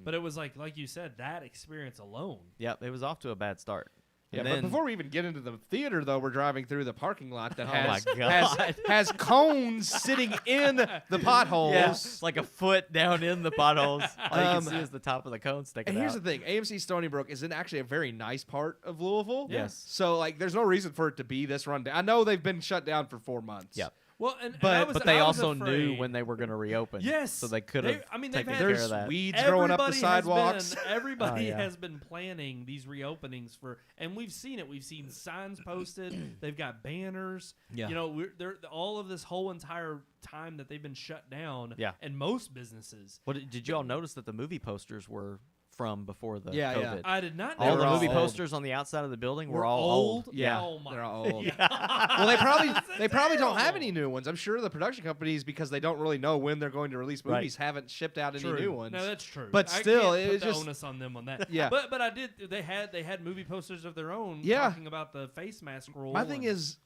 But it was like you said, that experience alone. Yep, it was off to a bad start. Yeah, And but then, before we even get into the theater, though, we're driving through the parking lot that Oh has, my God. has cones sitting in the potholes. yeah, like a foot down in the potholes. All you Um, can see is the top of the cone sticking And here's out. the thing: AMC Stony Brook is in actually a very nice part of Louisville. Yes. So like, there's no reason for it to be this run down. I know they've been shut down for 4 months. Yep. Well, and But- I was, But they I was also knew afraid. when they were going to reopen. Yes, So they could they- have I mean, they've taken had- care There's of that. weeds growing up the Everybody sidewalks. Everybody Oh, yeah. has been planning these reopenings and we've seen it. We've seen signs posted. They've got banners. Yeah. They're all of this whole entire time that they've been shut down. Yeah. And most businesses. Well, did you all notice that the movie posters were from before the Yeah, yeah. COVID? I did not know. All They the were movie all posters on the outside of the building were all old. Yeah. Oh my. They're all old. Yeah. Well, they probably don't have terrible. any new ones. I'm sure the production companies, because they don't really know when they're going to release Right. movies, haven't shipped out True. any new ones. No, that's true. But I still, can't it put was the just- onus on them on that. Yeah. But I did. They had movie posters of their own. Yeah. Talking about the face mask rule. My thing and- is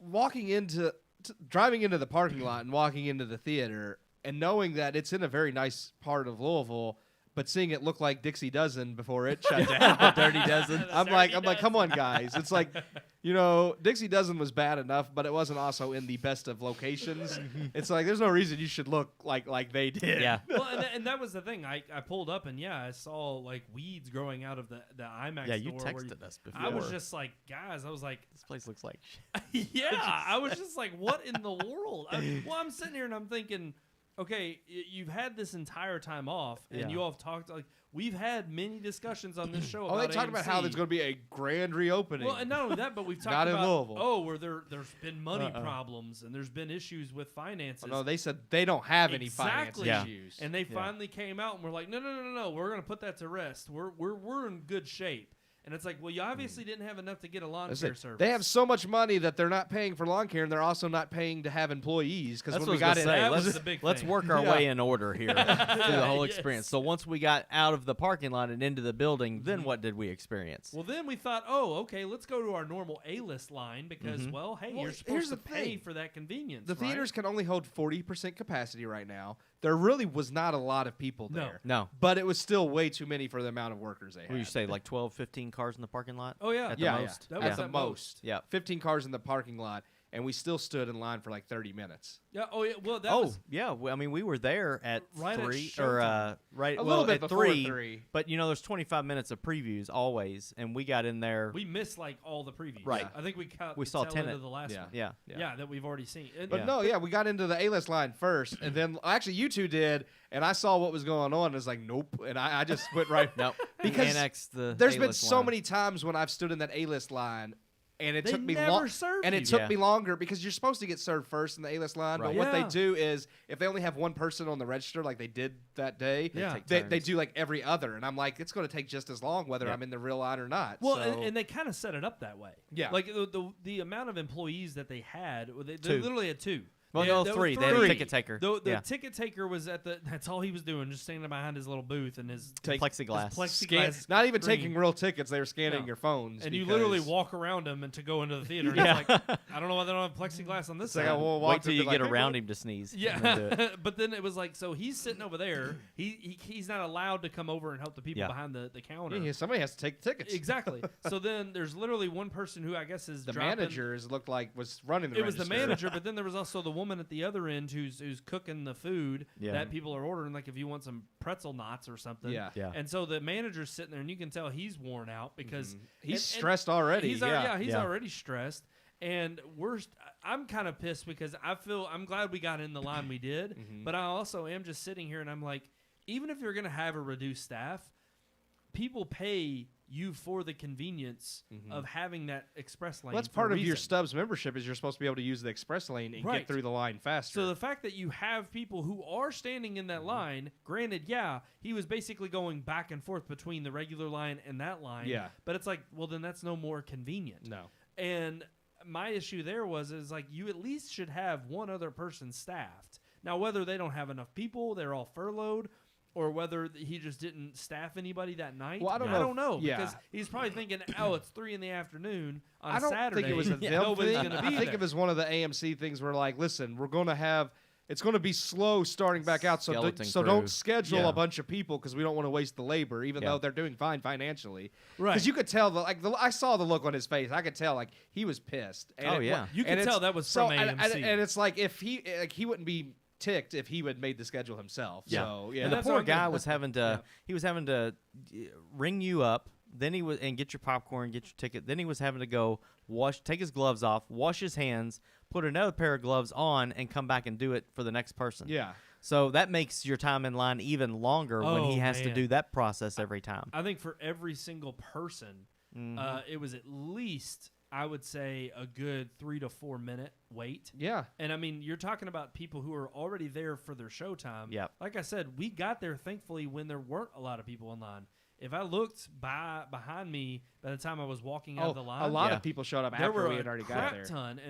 driving into the parking lot and walking into the theater and knowing that it's in a very nice part of Louisville, but seeing it look like Dixie Dozen before it shut down. Dirty Dozen. I'm like, come on, guys. It's like, Dixie Dozen was bad enough, but it wasn't also in the best of locations. It's like, there's no reason you should look like they did. Yeah. Well, and that was the thing. I pulled up and I saw like weeds growing out of the IMAX. Yeah, you store where texted us before. I was just like, guys. I was like, This place looks like shit. yeah. I was just like, what in the world? I'm sitting here and I'm thinking, okay, you've had this entire time off, and Yeah. you all have talked like we've had many discussions on this show. Oh, they about talked about how AMC. there's going to be a grand reopening. Well, and not only that, but we've talked Not in about Louisville. where there's been money problems and there's been issues with finances. Oh, no, they said they don't have any Exactly. finance Yeah. issues. And they finally came out and were like, no, we're gonna put that to rest. We're in good shape. And it's like, well, you obviously didn't have enough to get a lawn That's care it. service. They have so much money that they're not paying for lawn care, and they're also not paying to have employees. Because That's when what I we was got gonna in, say. that was Let's the big let's thing. work our Yeah. way in order here through the whole Yes. experience. So once we got out of the parking lot and into the building, then what did we experience? Well, then we thought, oh, okay, let's go to our normal A-list line because, well, hey, Well, you're here's supposed to the pay thing. for that convenience. the right? theaters can only hold 40% capacity right now. There really was not a lot of people No. there. No. But it was still way too many for the amount of workers they What do you had. say, like 12, 15 cars in the parking lot. Oh yeah, At the Yeah, most. That at was the at most. Yeah. 15 cars in the parking lot, and we still stood in line for like 30 minutes. Yeah. Oh yeah. Well, that Oh was yeah, I mean we were there at Right at 3 showtime. or right A well little bit at before 3, 3. but there's 25 minutes of previews always, and we got in there. we missed like all the previews. Right. I think we caught We the saw tail end Tenet. of the last Yeah. one. Yeah, Yeah, that we've already seen. And- But Yeah. no, we got into the A-list line first, and then actually you two did, and I saw what was going on, and it's like, nope, and I just went right. no, Because annexed the. There's been A-list so line. many times when I've stood in that A-list line, and it They took me never long, serve and you. it took Yeah. me longer because you're supposed to get served first in the A-list line. Right. But what they Yeah. do is, if they only have one person on the register, like they did that day, Yeah. take they turns. do like every other, and I'm like, it's going to take just as long whether Yeah. I'm in the real line or not. Well, so, and they kind of set it up that way. Yeah. Like the amount of employees that they had, they Two. literally had 2. Well, Yeah, no, there 3. were They had a 3. ticket taker. The Yeah. ticket taker was that's all he was doing, just standing behind his little booth and his Plexiglass. his Scan, plexiglass not even screen. taking real tickets, they were scanning No. your phones. And you because- literally walk around him and to go into the theater. And Yeah. it's like, I don't know why they don't have plexiglass on this It's like, side. I will Wait walk till to you be like, get "Hey, around bro." him to sneeze. and then do it. Yeah, but then it was like, so he's sitting over there. He's not allowed to come over and help the people Yeah. behind the counter. Yeah, somebody has to take the tickets. Exactly. So then there's literally one person who I guess is The dropping- managers looked like was running the It was the register. manager, but then there was also the woman at the other end who's cooking the food Yeah. that people are ordering. Like if you want some pretzel knots or something. Yeah. Yeah. And so the manager's sitting there, and you can tell he's worn out because He's and- stressed already. He's Yeah. already stressed. And I'm kind of pissed because I'm glad we got in the line we did, but I also am just sitting here and I'm like, even if you're gonna have a reduced staff, people pay you for the convenience of having that express lane. Well, that's for a part of your reason. Stubbs membership is you're supposed to be able to use the express lane and Right. get through the line faster. So the fact that you have people who are standing in that line, granted, yeah, he was basically going back and forth between the regular line and that line. Yeah. But it's like, well, then that's no more convenient. no. And my issue there is like you at least should have one other person staffed. Now, whether they don't have enough people, they're all furloughed, or whether he just didn't staff anybody that night. Well, I don't know if- yeah. because he's probably thinking, oh, it's 3 p.m. on I don't Saturday. think it was a them Nobody's thing. gonna I be think there. it was one of the AMC things where like, listen, we're going to have it's going to be slow starting back out, so Skeleton so crew. don't schedule Yeah. a bunch of people because we don't want to waste the labor, even Yeah. though they're doing fine financially. Right. Because you could tell I saw the look on his face. I could tell like he was pissed. And Oh, yeah. You could and it's- tell that was so, from AMC. and it's like if he wouldn't be ticked if he would made the schedule himself. Yeah. So yeah, And the that's poor what I'm guy getting- was having to ring you up. Then he was and get your popcorn, get your ticket. Then he was having to go take his gloves off, wash his hands, put another pair of gloves on, and come back and do it for the next person. yeah. So that makes your time in line even longer when he Oh, has to man. do that process every time. I think for every single person, it was at least, I would say, a good 3 to 4 minute wait. Yeah. And I mean, you're talking about people who are already there for their showtime. Yep. Like I said, we got there thankfully when there weren't a lot of people in line. If I looked behind me by the time I was walking out of the line, a lot Yeah. of people showed up there after were we a had already got crap there. ton.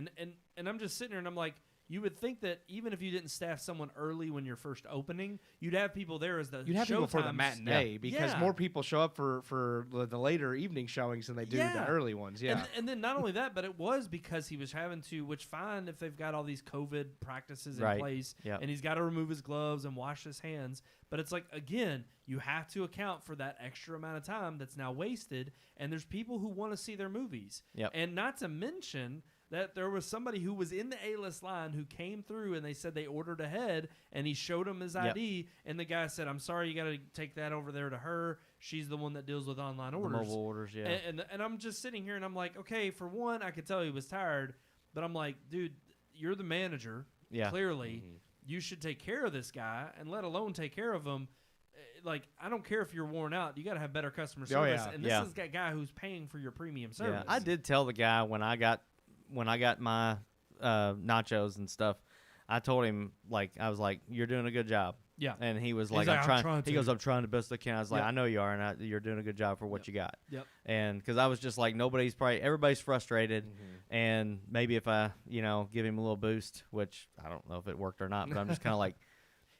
And I'm just sitting there and I'm like, you would think that even if you didn't staff someone early when you're first opening, you'd have people there as the You'd have people for the showtimes- matinee because Yeah. more people show up for the later evening showings than they do Yeah. the early ones. Yeah. And then not only that, but it was because he was having to, which fine if they've got all these COVID practices in Right. place, Yep. and he's got to remove his gloves and wash his hands. But it's like, again, you have to account for that extra amount of time that's now wasted, and there's people who want to see their movies. Yep. And not to mention that there was somebody who was in the A-list line who came through and they said they ordered ahead and he showed him his Yep. ID and the guy said, I'm sorry, you got to take that over there to her. She's the one that deals with online The orders. mobile orders, yeah. And I'm just sitting here and I'm like, okay, for one, I could tell he was tired, but I'm like, dude, you're the manager. Yeah. Clearly, you should take care of this guy and let alone take care of him. Like, I don't care if you're worn out. You got to have better customer service. yeah. And this Yeah. is a guy who's paying for your premium service. Yeah, I did tell the guy when I got my nachos and stuff. I told him I was like, "You're doing a good job." Yeah. And he was He's like, like, "I'm "I'm trying." trying He to." goes, "I'm trying the best I can." I was like, Yep. "I know you are, and you're doing a good job for what you got." Yep. And because I was just like, everybody's frustrated, and maybe if I give him a little boost, which I don't know if it worked or not, but I'm just kind of like,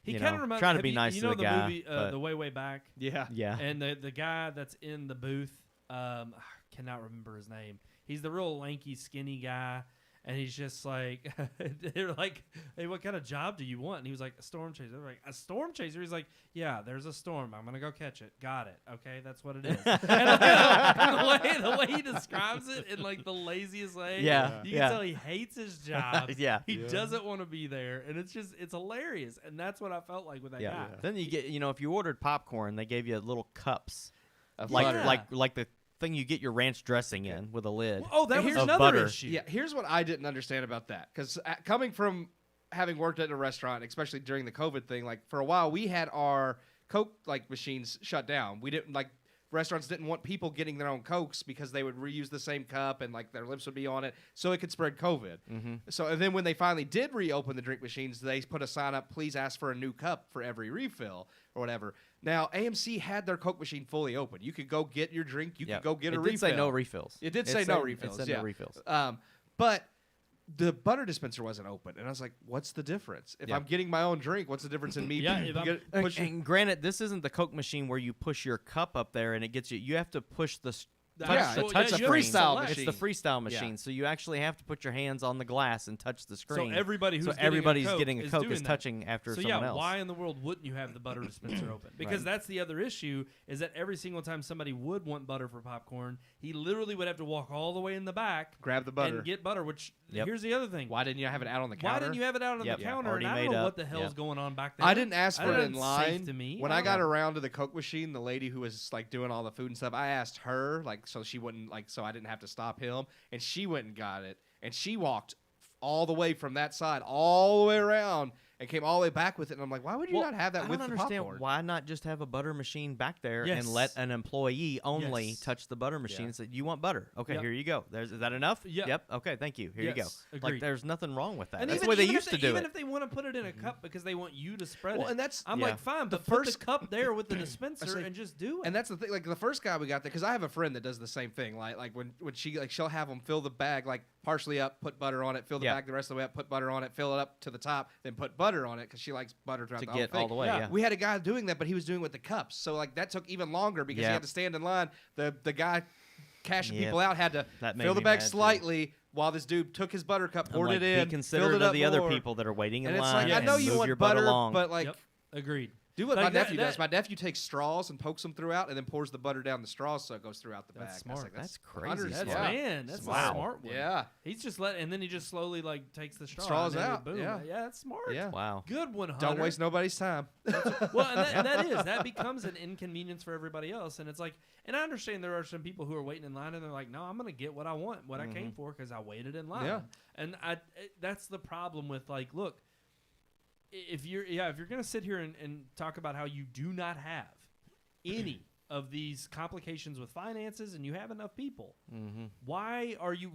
He you kind know, of reminds trying to have be you- nice you to know the guy, movie, but- The Way Back? Yeah. yeah, And the guy that's in the booth, I cannot remember his name. He's the real lanky, skinny guy. And he's just like, they're like, hey, what kind of job do you want? And he was like, a storm chaser. They're like, a storm chaser? He's like, yeah, there's a storm. I'm going to go catch it. Got it. Okay, that's what it is. And the way he describes it in like the laziest way, you can tell he hates his job. He doesn't want to be there. And it's hilarious. And that's what I felt like with that guy. Then you get, if you ordered popcorn, they gave you little cups. Butter. Like the thing you get your ranch dressing in with a lid. Oh, that was of another butter. issue. Yeah, here's what I didn't understand about that. Because coming from having worked at a restaurant, especially during the COVID thing, like for a while we had our Coke machines shut down. We didn't restaurants didn't want people getting their own Cokes because they would reuse the same cup and their lips would be on it, so it could spread COVID. So and then when they finally did reopen the drink machines, they put a sign up, please ask for a new cup for every refill or whatever. Now AMC had their Coke machine fully open. You could go get your drink. You could go get a refill. It did say no refills. It did say no refills. It said no refills. But the butter dispenser wasn't open, and I was like, "What's the difference? If I'm getting my own drink, what's the difference in me?" And granted, this isn't the Coke machine where you push your cup up there and it gets you. You have to push the touch it's a screen. freestyle machine. It's the freestyle machine, so you actually have to put your hands on the glass and touch the screen. So everybody's getting a Coke is touching after someone else. Why in the world wouldn't you have the butter dispenser open? Because that's the other issue, is that every single time somebody would want butter for popcorn, he literally would have to walk all the way in the back, grab the butter, and get butter. Which here's the other thing: why didn't you have it out on the counter? Why didn't you have it out on the counter? And I don't know what the hell's going on back there. I didn't ask for it in line. Safe to me. When I got around to the Coke machine, the lady who was doing all the food and stuff, I asked her so she wouldn't so I didn't have to stop him, and she went and got it, and she walked all the way from that side all the way around and came all the way back with it. And I'm like, why would you not have that with the popcorn? I don't understand. Why not just have a butter machine back there and let an employee only touch the butter machine and say, you want butter? Okay, here you go. Is that enough? Yep. Okay, thank you. Here you go. Agreed. There's nothing wrong with that. And that's the way they used to do it. Even if they want to put it in a cup because they want you to spread it. And I'm like, fine, but put the cup there with the dispenser and just do it. And that's the thing. The first guy we got there, because I have a friend that does the same thing. When she she'll have them fill the bag partially up, put butter on it, fill the bag the rest of the way up, put butter on it, fill it up to the top, then put butter on it because she likes butter throughout the whole thing. All the way. Yeah. We had a guy doing that, but he was doing it with the cups, so that took even longer because he had to stand in line. The guy cashing people out had to fill the bag slightly while this dude took his butter cup, poured it in, be considerate filled it up of the other people that are waiting in line. I know you want butter, but agreed. Do what my nephew does. My nephew takes straws and pokes them throughout, and then pours the butter down the straws so it goes throughout the bag. That's smart. That's crazy. That's a smart one. Yeah, he's just and then he just slowly takes the straws out. Boom. Yeah, that's smart. Yeah, wow, good one, Hunter. Don't waste nobody's time. Well, and that becomes an inconvenience for everybody else, and it's and I understand there are some people who are waiting in line and they're like, no, I'm gonna get what I want, what I came for, because I waited in line. Yeah. And that's the problem with look. If you're gonna sit here and talk about how you do not have any of these complications with finances and you have enough people, why are you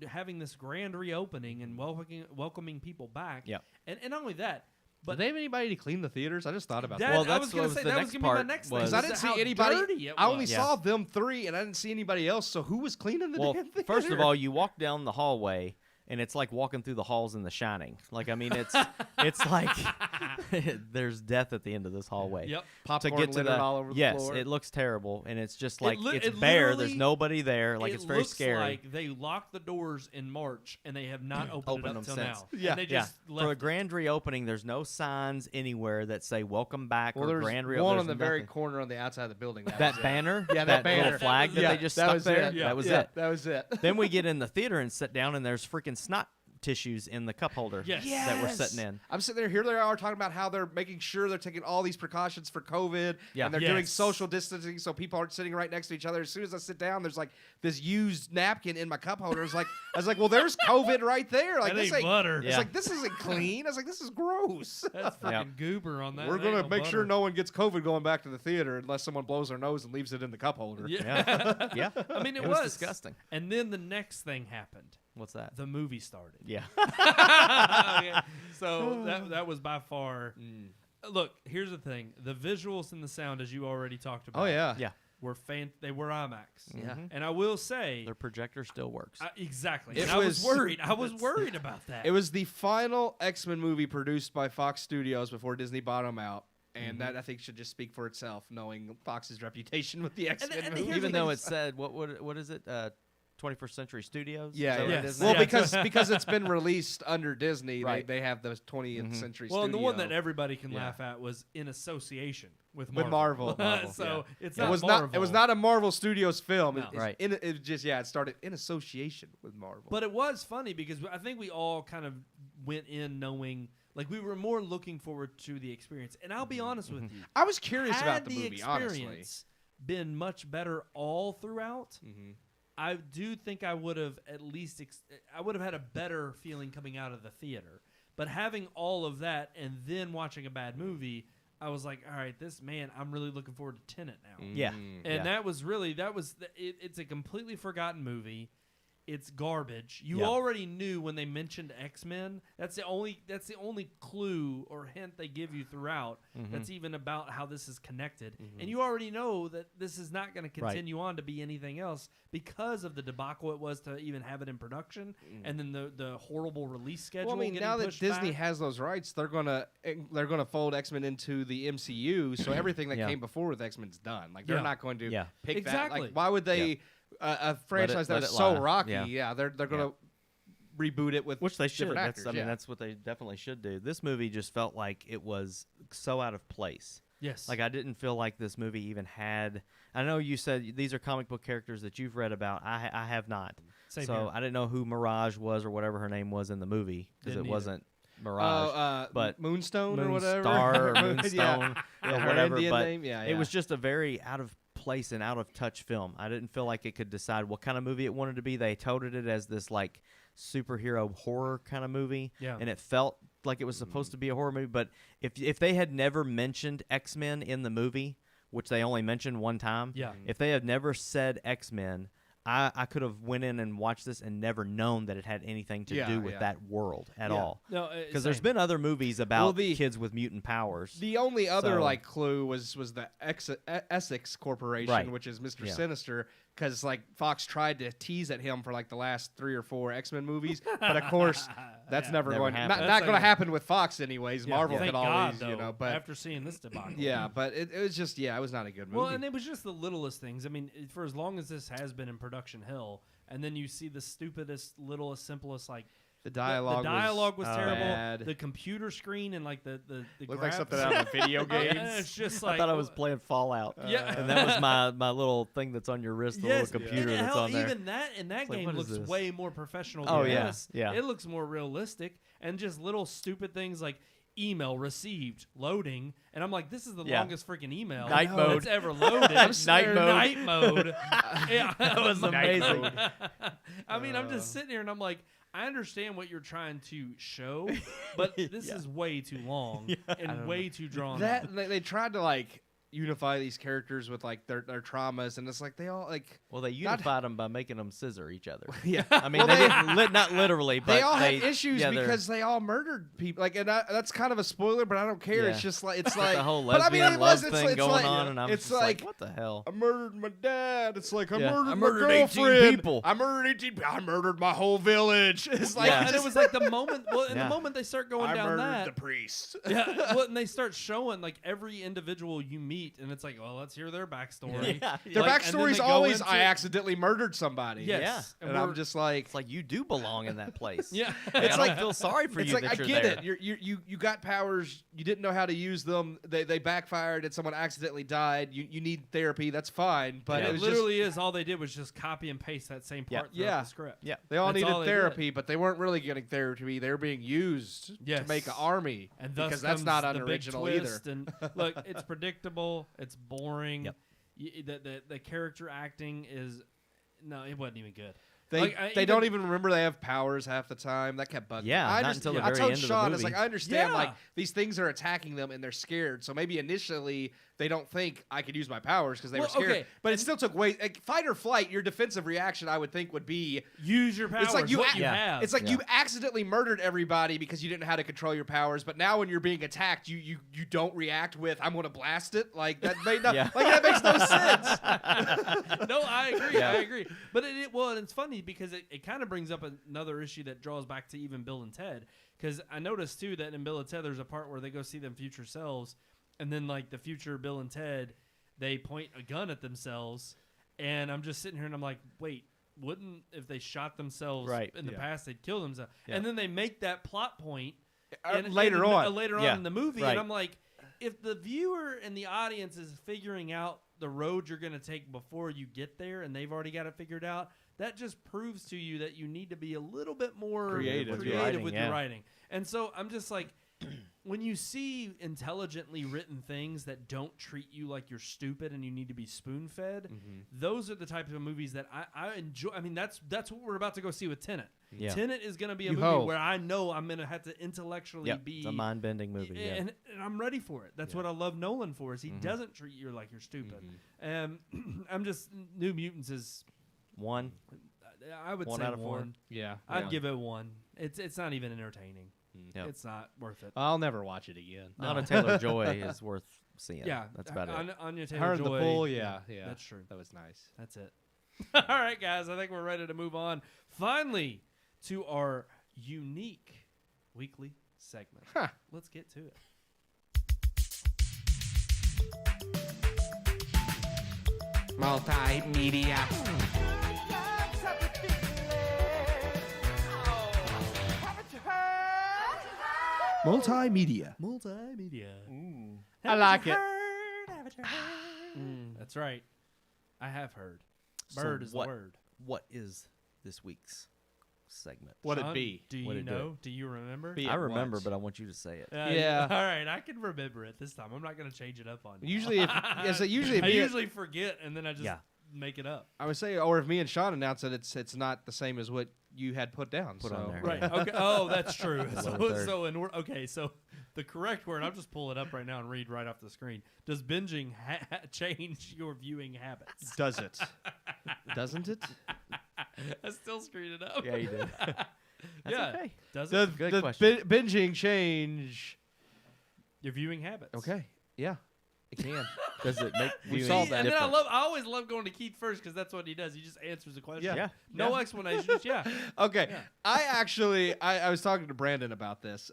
having this grand reopening and welcoming people back? Yeah. And not only that, but do they have anybody to clean the theaters? I just thought about that. Well, I was going to say that was going to be my next thing. Because I didn't see anybody. I only saw them three, and I didn't see anybody else. So who was cleaning the damn theater? First of all, you walk down the hallway, and it's like walking through the halls in The Shining. It's like there's death at the end of this hallway. Yep. Popcorn to get to littered all over the floor. Yes, it looks terrible, and it's just it's it bare. There's nobody there. It's very scary. It looks like they locked the doors in March, and they have not opened it up till now. Yeah. And they just left For a grand reopening, there's no signs anywhere that say "Welcome back" or there's "Grand Reopening." one on the very corner on the outside of the building. That banner, yeah, that banner, little flag that they just stuck there. That was it. That was it. Then we get in the theater and sit down, and there's freaking snot tissues in the cup holder that we're sitting in. I'm sitting there. Here they are talking about how they're making sure they're taking all these precautions for COVID, and they're doing social distancing so people aren't sitting right next to each other. As soon as I sit down, there's this used napkin in my cup holder. I was like, well, there's COVID right there. That this ain't butter. It's like, this isn't clean. I was like, this is gross. That's freaking goober on that. We're gonna make sure no one gets COVID going back to the theater unless someone blows their nose and leaves it in the cup holder. Yeah. I mean, it was disgusting. And then the next thing happened. What's that? The movie started. Yeah. Okay. So that was by far. Look, here's the thing: the visuals and the sound, as you already talked about. Oh yeah. Were they were IMAX. Yeah. And I will say their projector still works. Exactly. I was worried. I was worried about that. It was the final X-Men movie produced by Fox Studios before Disney bought them out. And that, I think, should just speak for itself, knowing Fox's reputation with the X-Men movie. Even though it said, what is it? 21st Century Studios. Yeah, Is that what yeah. it is Well, now? because it's been released under Disney, Right. they have the 20th Century Well, Studio. and the one that everybody can Yeah. laugh at was in association with With Marvel. Marvel. So it's it not was Marvel. not. It was not a Marvel Studios film. No. Right. It just it started in association with Marvel. But it was funny because I think we all kind of went in knowing, like, we were more looking forward to the experience. And I'll be honest with you, I was curious had about the movie. Honestly, experience been much better all throughout, I do think I would have at least I would have had a better feeling coming out of the theater. But having all of that and then watching a bad movie, I was like, all right, I'm really looking forward to Tenet now. Yeah. And it's a completely forgotten movie. It's garbage. You Yeah. already knew when they mentioned X-Men. That's the only clue or hint they give you throughout. That's even about how this is connected. And you already know that this is not going to continue on to be anything else because of the debacle it was to even have it in production, and then the horrible release schedule. well, I mean, getting now that pushed Disney back. has those rights, they're gonna fold X-Men into the MCU. So everything that Yeah. came before with X-Men's done. Like they're Yeah. not going to Yeah. pick that. Exactly. Like why would they? A franchise let that's it so lie. rocky, Yeah. they're going to reboot it with Which they should. different actors. That's what they definitely should do. This movie just felt like it was so out of place. Yes. Like I didn't feel like this movie even had. I know you said these are comic book characters that you've read about. I have not. Same so here. I didn't know who Mirage was or whatever her name was in the movie because Didn't it either. wasn't Mirage. but Moonstone or whatever, Moonstar or Moonstone yeah, or her whatever. Indian But name. Yeah, it was just a very out of place and out of touch film. I didn't feel like it could decide what kind of movie it wanted to be. They touted it as this like superhero horror kind of movie, Yeah. and it felt like it was supposed to be a horror movie. But if they had never mentioned X-Men in the movie, which they only mentioned one time, Yeah. if they had never said X-Men, I could have went in and watched this and never known that it had anything to do with that world at all. No, Because there's been other movies about kids with mutant powers. The only other So- like clue was the Essex Corporation, Right. which is Mr. Yeah. Sinister, because like Fox tried to tease at him for like the last 3 or 4 X-Men movies, but of course that's never Never going happened. not going to happen with Fox anyways. Marvel Thank could God, always, though, but after seeing this debacle. yeah, but it was just it was not a good movie. Well, and it was just the littlest things. I mean, for as long as this has been in production hell, and then you see the stupidest, littlest, simplest, like the dialogue, the dialogue was terrible. bad. The computer screen and like the Looked like graphics. something out of a video game. It's just like I thought I was playing Fallout. Yeah. And that was my little thing that's on your wrist, the yes, little computer and that's hell, on there. even that in that It's like, game what is looks this? way more professional. Oh, than yeah, this. yeah. It looks more realistic, and just little stupid things like email received, loading, and I'm like, this is the Yeah. longest freaking email Night that's mode. ever loaded. Night mode. Night mode. Yeah, That was amazing. I mean, I'm just sitting here and I'm like, I understand what you're trying to show, but this is way too long and way too drawn out. That they tried to like unify these characters with like their traumas, and it's like they all like Well, they unified them by making them scissor each other. yeah. I mean, they didn't not literally, but They all had issues yeah, they're- because they all murdered people. Like, and that's kind of a spoiler, but I don't care. Yeah. It's just like it's with like the whole but I mean, lesbian it love was, thing it's going like, on, and I'm it's just like, what the hell? I murdered my dad. It's like I Yeah. murdered I my murdered 18 girlfriend. people. I murdered 18 people. I murdered my whole village. It's like Yeah. And it was like the moment. Well, in Yeah. the moment they start going I down murdered that. the priest. Yeah, well, and they start showing like every individual you meet, and it's like, well, let's hear their backstory. Yeah. Their Like, and then backstory's they go always into- I accidentally murdered somebody. Yes, and I'm just like. It's like you do belong in that place. Yeah. Like, It's I like- don't feel sorry for It's you like that I you're get there. it. You got powers. You didn't know how to use them. They backfired, and someone accidentally died. You need therapy. That's fine. But And it it was literally is all they did was just copy and paste that same Yeah. part throughout Yeah. the script. Yeah. they all That's all needed they therapy, but they weren't really getting therapy. They were being used Yes. to make an army. And thus because that's comes not the big unoriginal either. twist. And look, it's predictable. It's boring. Yep. The character acting is it wasn't even good. They Like, they don't even remember they have powers half the time. That kept bugging me. Yeah, I not just, until the I very told end of the Sean, it's movie. like I understand Yeah. like these things are attacking them and they're scared. So maybe initially they don't think I could use my powers because they were Well, scared. okay, But it still took way like, fight or flight. Your defensive reaction, I would think, would be Use your powers. it's like you what ac- you have. It's like Yeah. you accidentally murdered everybody because you didn't know how to control your powers. But now when you're being attacked, you don't react with "I'm going to blast it." Like that made no, Yeah. like that makes no sense. No, I agree. Yeah. I agree. But and it's funny because it kind of brings up another issue that draws back to even Bill and Ted. Because I noticed too that in Bill and Ted, there's a part where they go see them future selves, and then like the future Bill and Ted, they point a gun at themselves, and I'm just sitting here and I'm like, wait, wouldn't if they shot themselves Right. in the Yeah. past, they'd kill themselves. Yeah. And then they make that plot point later on. later Yeah. on in the movie, Right. and I'm like, if the viewer and the audience is figuring out the road you're going to take before you get there, and they've already got it figured out, that just proves to you that you need to be a little bit more Creative with writing, your writing. And so I'm just like, when you see intelligently written things that don't treat you like you're stupid and you need to be spoon-fed, those are the types of movies that I enjoy. I mean, that's what we're about to go see with Tenet. Yeah. Tenet is going to be a You movie hope. where I know I'm going to have to intellectually Yep. be It's a mind-bending movie. Yeah. and I'm ready for it. That's what I love Nolan for. Is he doesn't treat you like you're stupid. I'm just New Mutants is 1. I would 1 say out of 4? 1. Yeah. I'd give it 1. It's not even entertaining. Yep. It's not worth it. I'll never watch it again. Anna Taylor-Joy is worth seeing. Yeah, That's about it. Anya Her Taylor in the Joy. pool, yeah. That's true. That was nice. That's it. All right, guys. I think we're ready to move on. Finally, to our unique weekly segment. Huh. Let's get to it. Multimedia. Multimedia. Multimedia. I like it. That's right. I have heard. So Bird is what- the word. What is this week's segment? What'd it Sean, be? Do you What'd it do? know? Do you remember? Be- I it remember, was. but I want you to say it. Yeah. All right. I can remember it this time. I'm not going to change it up on you. Usually, if usually I me, usually forget and then I just Yeah. make it up. I would say, or if me and Sean announce it, it's not the same as what you had put down. Put so. on there. Right. Okay. Oh, that's true. That's so, the third. so in okay. So the correct word. I'll just pull it up right now and read right off the screen. Does binging change your viewing habits? Does it? Doesn't it? I still screwed it up. Yeah, you did. That's yeah. okay. Does Does it? Good question. binging change? Your viewing habits. Okay. Yeah. It can. Does it make We viewing solved that. And then different? I always love going to Keith first because that's what he does. He just answers the question. Yeah. Yeah. No Yeah. explanation. Just yeah. Okay. Yeah. I actually I was talking to Brandon about this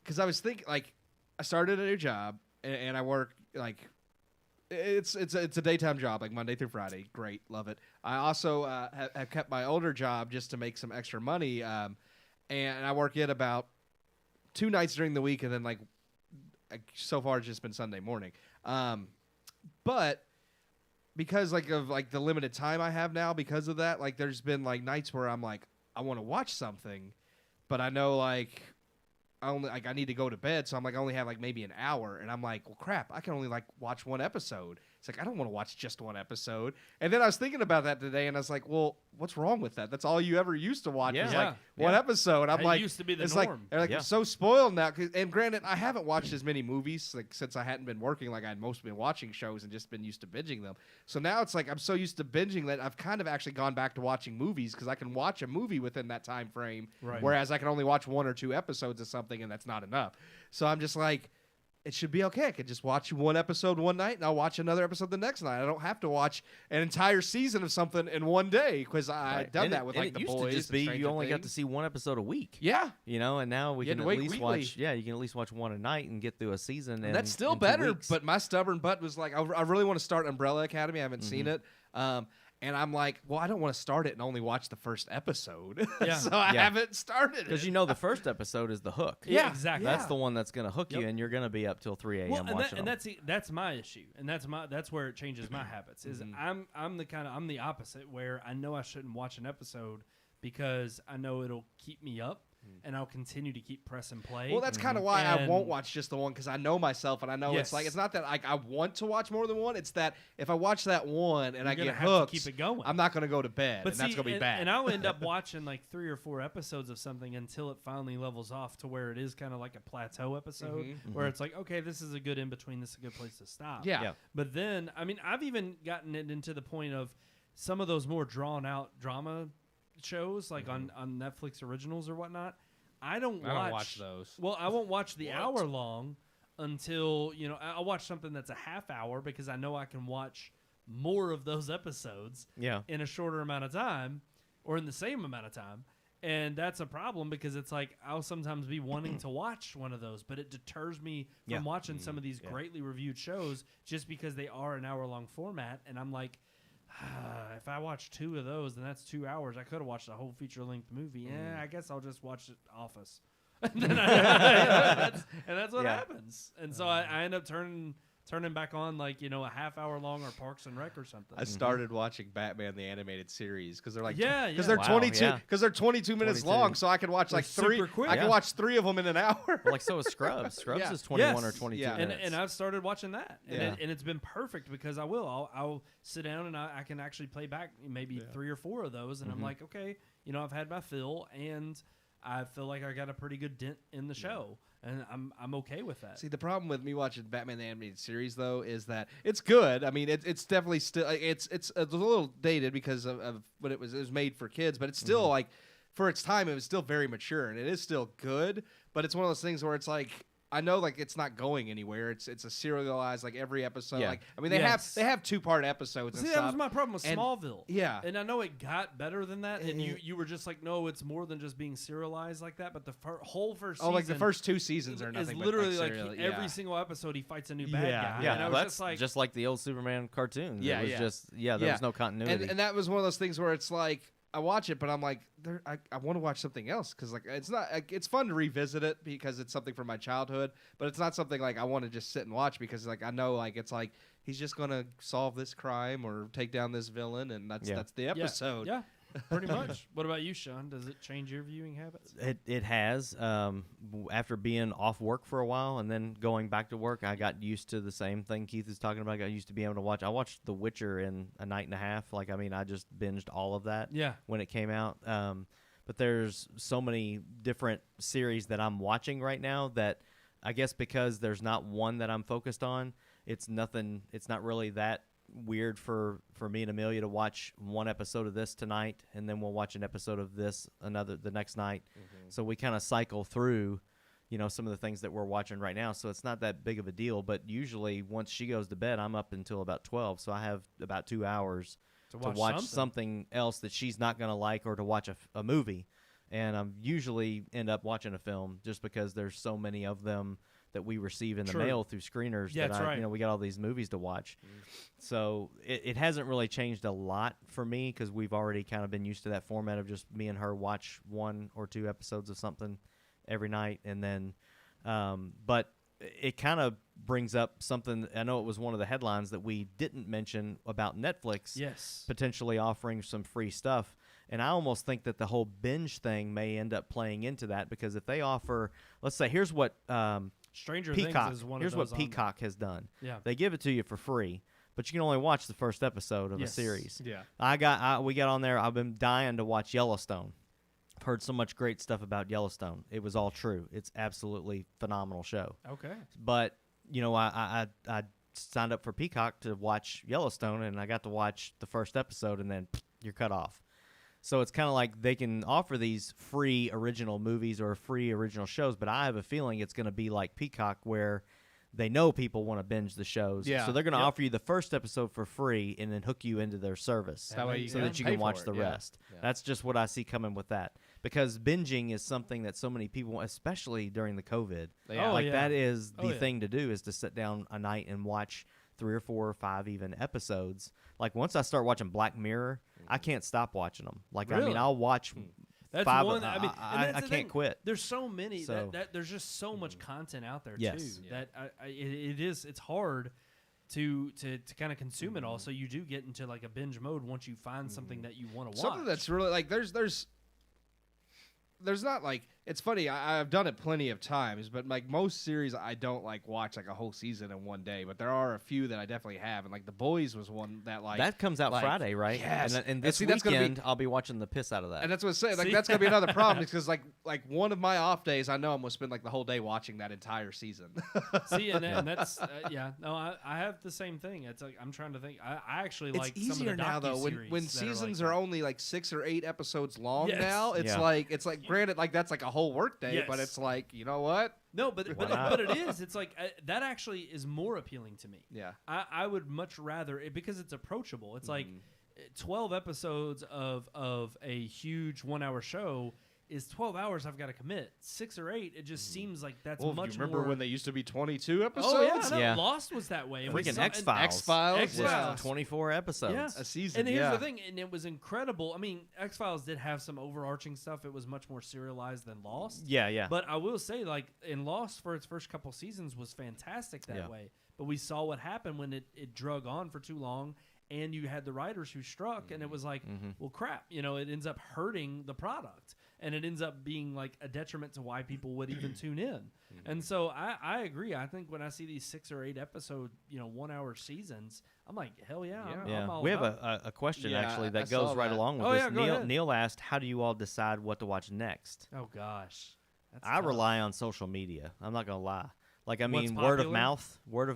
because I was thinking like I started a new job and I work like it's a daytime job like Monday through Friday. Great, love it. I also have kept my older job just to make some extra money and I work it about 2 nights during the week and then like so far it's just been Sunday morning. But because like of like the limited time I have now because of that, like there's been like nights where I'm like I want to watch something, but I know like I need to go to bed, so I'm like I only have like maybe an hour, and I'm like, well, crap, I can only like watch 1 episode. It's like I don't want to watch just 1 episode. And then I was thinking about that today, and I was like, well, what's wrong with that? That's all you ever used to watch was Yeah. like 1 episode. I'm That like, used to be the it's norm. like they're like Yeah. I'm so spoiled now. And granted, I haven't watched as many movies like since I hadn't been working. Like I'd mostly been watching shows and just been used to binging them. So now it's like I'm so used to binging that I've kind of actually gone back to watching movies because I can watch a movie within that time frame. Right. Whereas I can only watch 1 or 2 episodes of something, and that's not enough. So I'm just like, it should be okay. I could just watch 1 episode one night, and I'll watch another episode the next night. I don't have to watch an entire season of something in one day because I've Right. done And that it- with and like it the used boys. to just and be Stranger you only got to Things. see 1 episode a week. Yeah. You know, and now we You had can to at wait least weekly. watch. Yeah, you can at least watch 1 a night and get through a season. And that's still in 2 better, weeks. but my stubborn butt was like, I really want to start Umbrella Academy. I haven't seen it. And I'm like, well, I don't want to start it and only watch the first episode. Yeah. So I Yeah. haven't started it. because you know the first episode is the hook. Yeah, exactly. That's the one that's going to hook you, Yep. and you're going to be up till 3 a.m. Well, and, watching them. that's my issue, and that's where it changes my habits. Is I'm the opposite where I know I shouldn't watch an episode because I know it'll keep me up, and I'll continue to keep pressing play. Well, that's kind of why I And- won't watch just the one because I know myself and I know it's Yes. like it's not that I want to watch more than one. It's that if I watch that one and I You're gonna get have to hooked, keep it going. I'm not going to go to bed, But and that's see, going to be and, bad. and I'll end up watching like 3 or 4 episodes of something until it finally levels off to where it is kind of like a plateau episode where it's like, okay, this is a good in between. This is a good place to stop. yeah. Yeah. But then, I mean, I've even gotten it into the point of some of those more drawn out drama shows, like on Netflix originals or whatnot. I don't watch those. Well, I won't watch the hour long until, I'll watch something that's a half hour because I know I can watch more of those episodes yeah. in a shorter amount of time or in the same amount of time. And that's a problem because it's like I'll sometimes be wanting to watch one of those, but it deters me from Yeah. watching some of these greatly reviewed shows just because they are an hour-long format. And I'm like, if I watch 2 of those, then that's 2 hours. I could have watched a whole feature-length movie. I guess I'll just watch Office. And that's what happens. And so I end up turning back on like a half-hour long or Parks and Rec or something. I started watching Batman the animated series because they're like because they're 22 minutes long, so I could watch like They're 3. super quick. I could watch 3 of them in an hour. Well, like so is Scrubs. Scrubs is 21 or 22 minutes. And I've started watching that, Yeah. and it's been perfect because I'll sit down and I can actually play back maybe 3 or 4 of those, and I'm like, okay, I've had my fill, and I feel like I got a pretty good dent in the show, and I'm okay with that. See, the problem with me watching Batman the animated series though is that it's good. I mean, it's definitely still it's a little dated because of what it was made for kids, but it's still like for its time it was still very mature, and it is still good. But it's one of those things where it's like, I know like it's not going anywhere. It's a serialized like every episode. Yeah. Like I mean they have 2-part episodes. See, and that stuff. was my problem with And- Smallville. Yeah. And I know it got better than that, and you were just like, no, it's more than just being serialized like that. But the whole first season, like the first 2 seasons are is nothing literally but like serial, every single episode he fights a new bad guy. Yeah, and I well, was that's just like the old Superman cartoons. Yeah, it was yeah. just there was no continuity. And that was one of those things where it's like I watch it, but I'm like, I want to watch something else because like it's not like, it's fun to revisit it because it's something from my childhood, but it's not something like I want to just sit and watch because like I know like it's like he's just gonna solve this crime or take down this villain, and that's the episode. Yeah, pretty much. What about you, Sean? Does it change your viewing habits? It has. After being off work for a while and then going back to work, I got used to the same thing Keith is talking about. I got used to being able to watch. I watched The Witcher in a night and a half. Like, I mean, I just binged all of that when it came out. But there's so many different series that I'm watching right now that I guess because there's not one that I'm focused on, it's not really that weird for me and Amelia to watch one episode of this tonight, and then we'll watch an episode of this the next night. So we kind of cycle through some of the things that we're watching right now, so it's not that big of a deal. But usually once she goes to bed, I'm up until about 12, so I have about 2 hours to watch something else that she's not going to like, or to watch a movie. And I usually end up watching a film just because there's so many of them that we receive in the mail through screeners. Yeah, that's right. We got all these movies to watch. So it hasn't really changed a lot for me because we've already kind of been used to that format of just me and her watch 1 or 2 episodes of something every night. And then, but it kind of brings up something. I know it was one of the headlines that we didn't mention about Netflix potentially offering some free stuff. And I almost think that the whole binge thing may end up playing into that, because if they offer, let's say, here's what Stranger Peacock, Things is one here's of those what Peacock has done. Yeah. They give it to you for free, but you can only watch the first episode of a series. Yeah. We got on there. I've been dying to watch Yellowstone. I've heard so much great stuff about Yellowstone. It was all true. It's absolutely phenomenal show. Okay. But I signed up for Peacock to watch Yellowstone, and I got to watch the first episode, and then you're cut off. So it's kind of like they can offer these free original movies or free original shows, but I have a feeling it's going to be like Peacock, where they know people want to binge the shows. Yeah. So they're going to offer you the first episode for free and then hook you into their service That way so that you can watch the rest. Yeah. That's just what I see coming with that. Because binging is something that so many people, especially during the COVID, that is the thing to do, is to sit down a night and watch 3 or 4 or 5 even episodes. Like, once I start watching Black Mirror, I can't stop watching them. Like, I mean, I'll watch That's 5. one. I mean, and I can't quit. There's so many. So- that there's just so much content out there Yes. too. That it's hard to kind of consume it all. So you do get into like a binge mode once you find something that you want to watch. Something that's really like there's not like, it's funny, I've done it plenty of times, but like most series I don't like watch like a whole season in one day, but there are a few that I definitely have, and like The Boys was one that like that comes out like, Friday, right? Yes. And this see, that's gonna weekend I'll be watching the piss out of that. and that's what I'm saying. Like See? that's gonna be another problem because like one of my off days, I know I'm gonna spend like the whole day watching that entire season. See, and that's no, I have the same thing. It's like I'm trying to think. I actually It's like easier some of the now though when docuseries that seasons like are only like 6 or 8 episodes long. Yes. Now it's Yeah. like granted, like that's like a whole work day, but Yes. it's like, you know what? No, but it is. It's like that actually is more appealing to me. Yeah. I would much rather because it's approachable. It's like 12 episodes of a huge 1 hour show is 12 hours I've got to commit. 6 or 8, it just seems like that's Well, much you remember more. when they used to be 22 episodes? Oh yeah, no, Yeah. Lost was that way. And we Freaking saw- X-Files. X-Files. X-Files. was 24 episodes. Yeah. A season. And here's yeah. the thing, and it was incredible. I mean, X-Files did have some overarching stuff. It was much more serialized than Lost. Yeah. But I will say, like, in Lost for its first couple seasons was fantastic that way. But we saw what happened when it drug on for too long, and you had the writers who struck, and it was like, well, crap. You know, it ends up hurting the product, and it ends up being like a detriment to why people would even tune in. And so I agree. I think when I see these 6 or 8 episode, 1 hour seasons, I'm like, hell yeah. I'm all we have about a question Yeah, actually I that saw goes right that. along with Oh, this. yeah, go ahead. Neil asked, "How do you all decide what to watch next?" Oh gosh, that's I tough. rely on social media. I'm not gonna lie. Like, I What's mean, word of popular?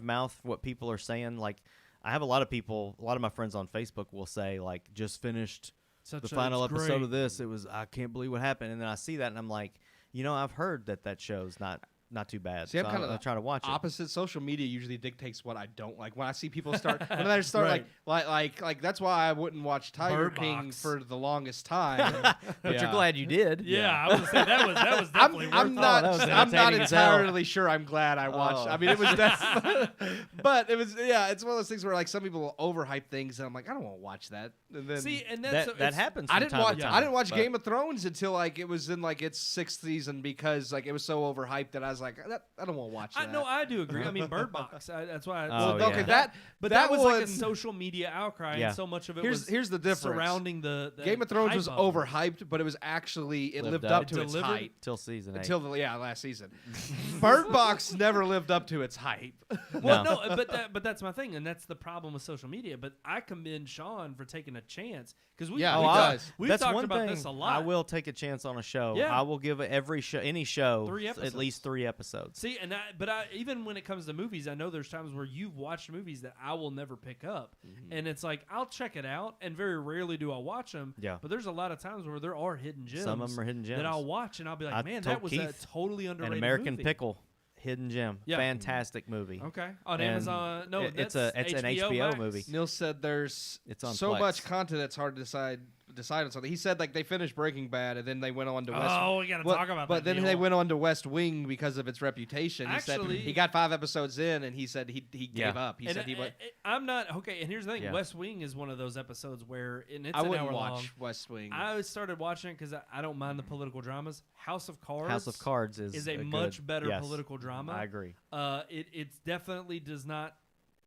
mouth, what people are saying. Like, I have a lot of my friends on Facebook will say, like, just finished Such the a- final it's episode great. of this. It was, I can't believe what happened. And then I see that and I'm like, I've heard that show's not too bad. See, I'm so kind I'm of trying to watch it. opposite. Social media usually dictates what I don't like. When I see people start, when they start Right. like that's why I wouldn't watch Tiger Bird King Box. for the longest time. But Yeah. you're glad you did. Yeah, I was saying that was definitely worth I'm it. not. that was I'm not entertaining as hell. entirely sure. I'm glad I watched. Oh. I mean, it was that, but it was. Yeah, it's one of those things where like some people will overhype things, and I'm like, I don't want to watch that. And then See, and that's That it's- happens. I from didn't time to watch. time, I didn't watch but- Game of Thrones until like it was in like its 6th season because like it was so overhyped that I was like, I don't want to watch that. No, I do agree. I mean, Bird Box. That's why. Oh, Well, yeah. okay, that was like a one- social media outcry, Yeah. and so much of it Here's the difference. surrounding the Game of Thrones hype was of it. overhyped, but it was actually it Lived lived up. up to It its delivered? hype till season 8. until last season. Bird Box never lived up to its hype. Well, No. no, but that's my thing, and that's the problem with social media. But I commend Sean for taking a chance because we Yeah, we've, he talked- does. we've That's talked one about thing. this a lot. I will take a chance on a show. Yeah. I will give any show 3 at episodes. least 3 episodes. See, but even when it comes to movies, I know there's times where you've watched movies that I will never pick up, and it's like I'll check it out, and very rarely do I watch them. Yeah. But there's a lot of times where there are hidden gems. Some of them are hidden gems. that I'll watch, and I'll be like, I man, told that was Keith, a totally underrated An American movie. Pickle, hidden gem, Yeah. fantastic movie. Okay, on And Amazon. No, it's that's an HBO HBO Max. movie. Neil said there's It's on so Plex. much content that's hard to decide on something. He said like they finished Breaking Bad and then they went on to West. Oh, we gotta Well, talk about but that. then Neil. they went on to West Wing because of its reputation. He Actually- said he got 5 episodes in and he said he Yeah. gave up. He And said he went. I'm not okay. And here's the thing: Yeah. West Wing is one of those episodes where, and it's I an wouldn't hour watch long. West Wing. I started watching it because I don't mind the political dramas. House of Cards. House of Cards is a good- much better yes, political drama. I agree. It definitely does not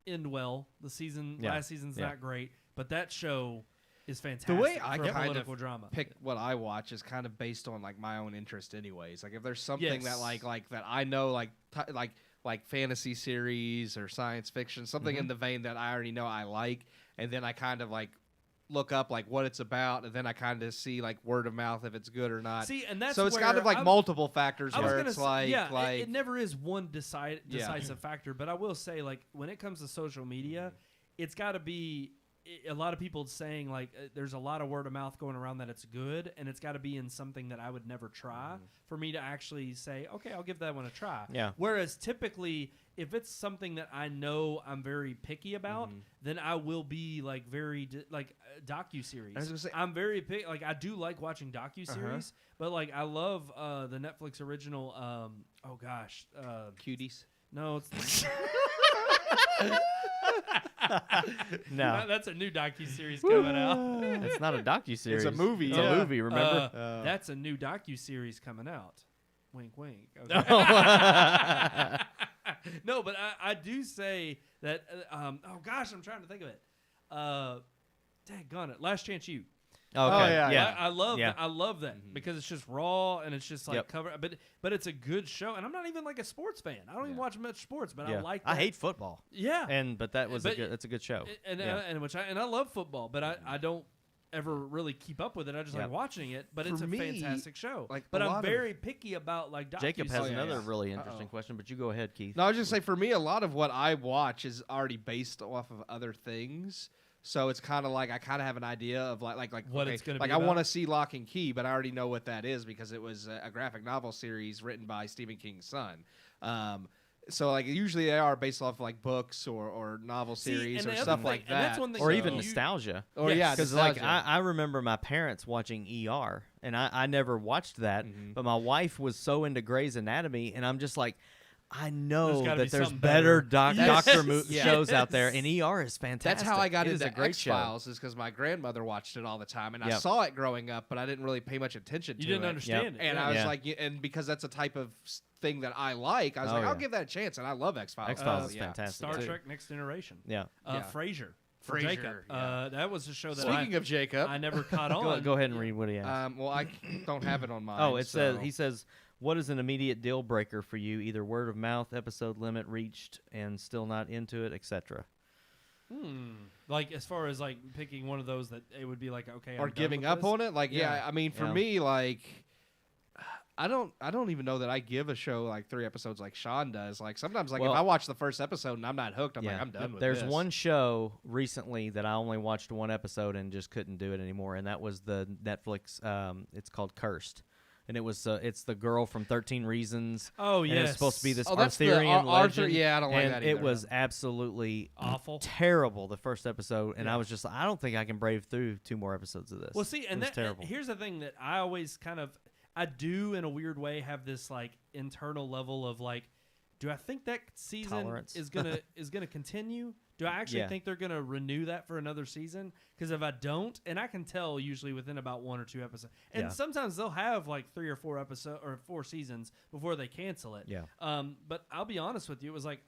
end well. The season Yeah. last season's Yeah. not great, but that show is fantastic. The way I for a kind political of drama. pick what I watch is kind of based on like my own interest, anyways. Like if there's something Yes. that like that I know like fantasy series or science fiction, something in the vein that I already know I like, and then I kind of like look up like what it's about, and then I kind of see like word of mouth if it's good or not. See, and that's so it's kind where of like I- multiple factors I was where gonna it's say- like yeah, like it never is one Yeah. decisive factor. But I will say, like when it comes to social media, it's got to be a lot of people saying like there's a lot of word of mouth going around that it's good, and it's got to be in something that I would never try for me to actually say, okay, I'll give that one a try. Yeah. Whereas typically, if it's something that I know I'm very picky about, then I will be like very docu-series. I was gonna say- I'm very picky. Like I do like watching docu-series, but like I love the Netflix original. Oh gosh, cuties. no, it's No, that's a new docu-series coming out. it's not a docu-series. It's a movie, It's yeah. a movie. Remember? That's a new docu-series coming out. Wink, wink. Okay. No, but I do say that. Oh gosh, I'm trying to think of it. Daggone it! Last Chance U. Okay. yeah, yeah. I love Yeah. that. I love that because it's just raw and it's just like Yep. cover. But it's a good show, and I'm not even like a sports fan. I don't even watch much sports, but Yeah. I like. I that. hate football. Yeah, But that was But- that's a good show. and Yeah. I love football, but I don't ever really keep up with it. I just Yeah. like watching it. But For it's a me, fantastic show. like, but a I'm lot of- very picky about like Jacob has yeah, another yeah. really interesting question, but you go ahead, Keith. No, I was just say for me, a lot of what I watch is already based off of other things. So it's kind of like I kind of have an idea of like What okay, it's gonna like be I want to about? see Lock and Key, but I already know what that is because it was a graphic novel series written by Stephen King's son. So like usually they are based off like books or novel series or stuff like that, and that's one thing or that even you- nostalgia. or Yes. yeah, Because like nostalgia. I remember my parents watching ER, and I never watched that, but my wife was so into Grey's Anatomy, and I'm just like, I know gotta that be there's something better better. Yes. doctor Yes. shows out there, and ER is fantastic. That's how I got It is into a great show. X-Files, is because my grandmother watched it all the time, and I Yep. saw it growing up, but I didn't really pay much attention to You didn't it. understand it. And yeah. I was Yeah. like, and because that's a type of thing that I like, I was Oh, like, I'll yeah. give that a chance, and I love X-Files. X-Files is Yeah. fantastic. Star too. Trek Next Generation. Yeah. Yeah. Frasier. For Frasier, Jacob. yeah. That was a show that Speaking of Jacob, I never caught on. Go ahead and read what he asked. well, I don't have it on mine. Oh, it says so- he says, "What is an immediate deal breaker for you? Either word of mouth, episode limit reached, and still not into it, etc." Like as far as like picking one of those that it would be like, okay, or I'm done giving with up this. on it. Like, yeah, I mean, for Yeah. me, like, I don't even know that I give a show like 3 episodes like Sean does. Like sometimes, like Well- if I watch the first episode and I'm not hooked, I'm Yeah. like, I'm done with There's this. one show recently that I only watched one episode and just couldn't do it anymore, and that was the Netflix. It's called Cursed, and it was it's the girl from 13 Reasons. Oh and yes. it's supposed to be this Oh, that's the Arthurian Arthur- legend. yeah, I don't like and that it either. was absolutely Awful. terrible the first episode, and I was just I don't think I can brave through 2 more episodes of this. Well, see, and it was that, terrible. here's the thing that I always kind of, I do in a weird way have this like internal level of like, do I think that season Tolerance. is gonna continue? Do I actually Yeah. think they're gonna renew that for another season? Because if I don't, and I can tell usually within about 1 or 2 episodes, and Yeah. sometimes they'll have like 3 or 4 episodes or 4 seasons before they cancel it. Yeah. But I'll be honest with you, it was like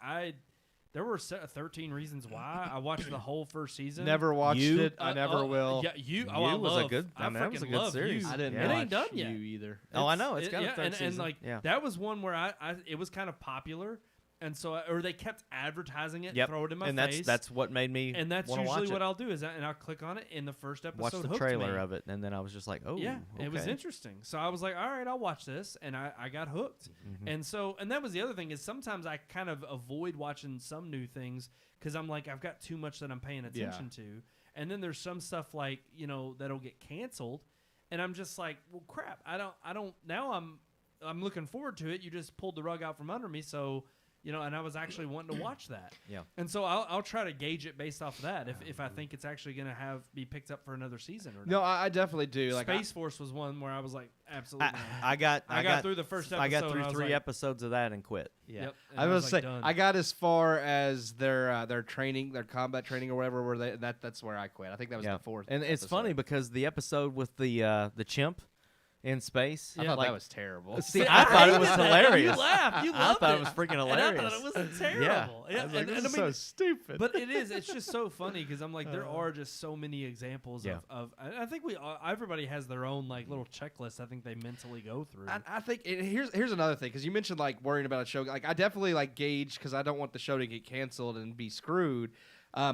there were 13 reasons why I watched the whole first season. Never watched You- it. I never will. Yeah, you. You Oh, I was a love. good- I mean, that was a freaking good love series. You. I didn't It Yeah. ain't done watch yet you either. Oh, I know, it's got a yeah, third and season. like Yeah. that was one where I it was kind of popular, and so or they kept advertising it, Yep. throw it in my and face, that's what made me and that's wanna usually watch what it. I'll do is and I'll click on it, and the first episode Watch the hooked trailer me. of it, and then I was just like, oh, Yeah, it was okay. interesting. So I was like, all right, I'll watch this, and I got hooked. Mm-hmm. And that was the other thing is sometimes I kind of avoid watching some new things because I'm like I've got too much that I'm paying attention to, and then there's some stuff like that'll get canceled, and I'm just like, well, crap, I don't. Now I'm looking forward to it. You just pulled the rug out from under me, so. And I was actually wanting to watch that. Yeah. And so I'll try to gauge it based off of that if I think it's actually going to be picked up for another season or not. No, I definitely do. Like Space Force was one where I was like, absolutely not. I got through the first I got episode, through and I was 3 like- episodes of that and quit. Yeah, Yep, and I I was was say like, done. I got as far as their training, their combat training or whatever. Where that's where I quit. I think that was Yeah. the 4th. And it's episode. funny because the episode with the chimp in space, I thought like, that was terrible. See, I thought it was hated that. hilarious. You laughed. You I loved thought it was freaking And I hilarious. thought it was terrible. I was like, and this I is so mean, stupid. but it is. It's just so funny because I'm like, there are just so many examples Yeah. of. I think everybody has their own like little checklist. I think they mentally go through. I think here's another thing because you mentioned like worrying about a show. Like I definitely like gauge because I don't want the show to get canceled and be screwed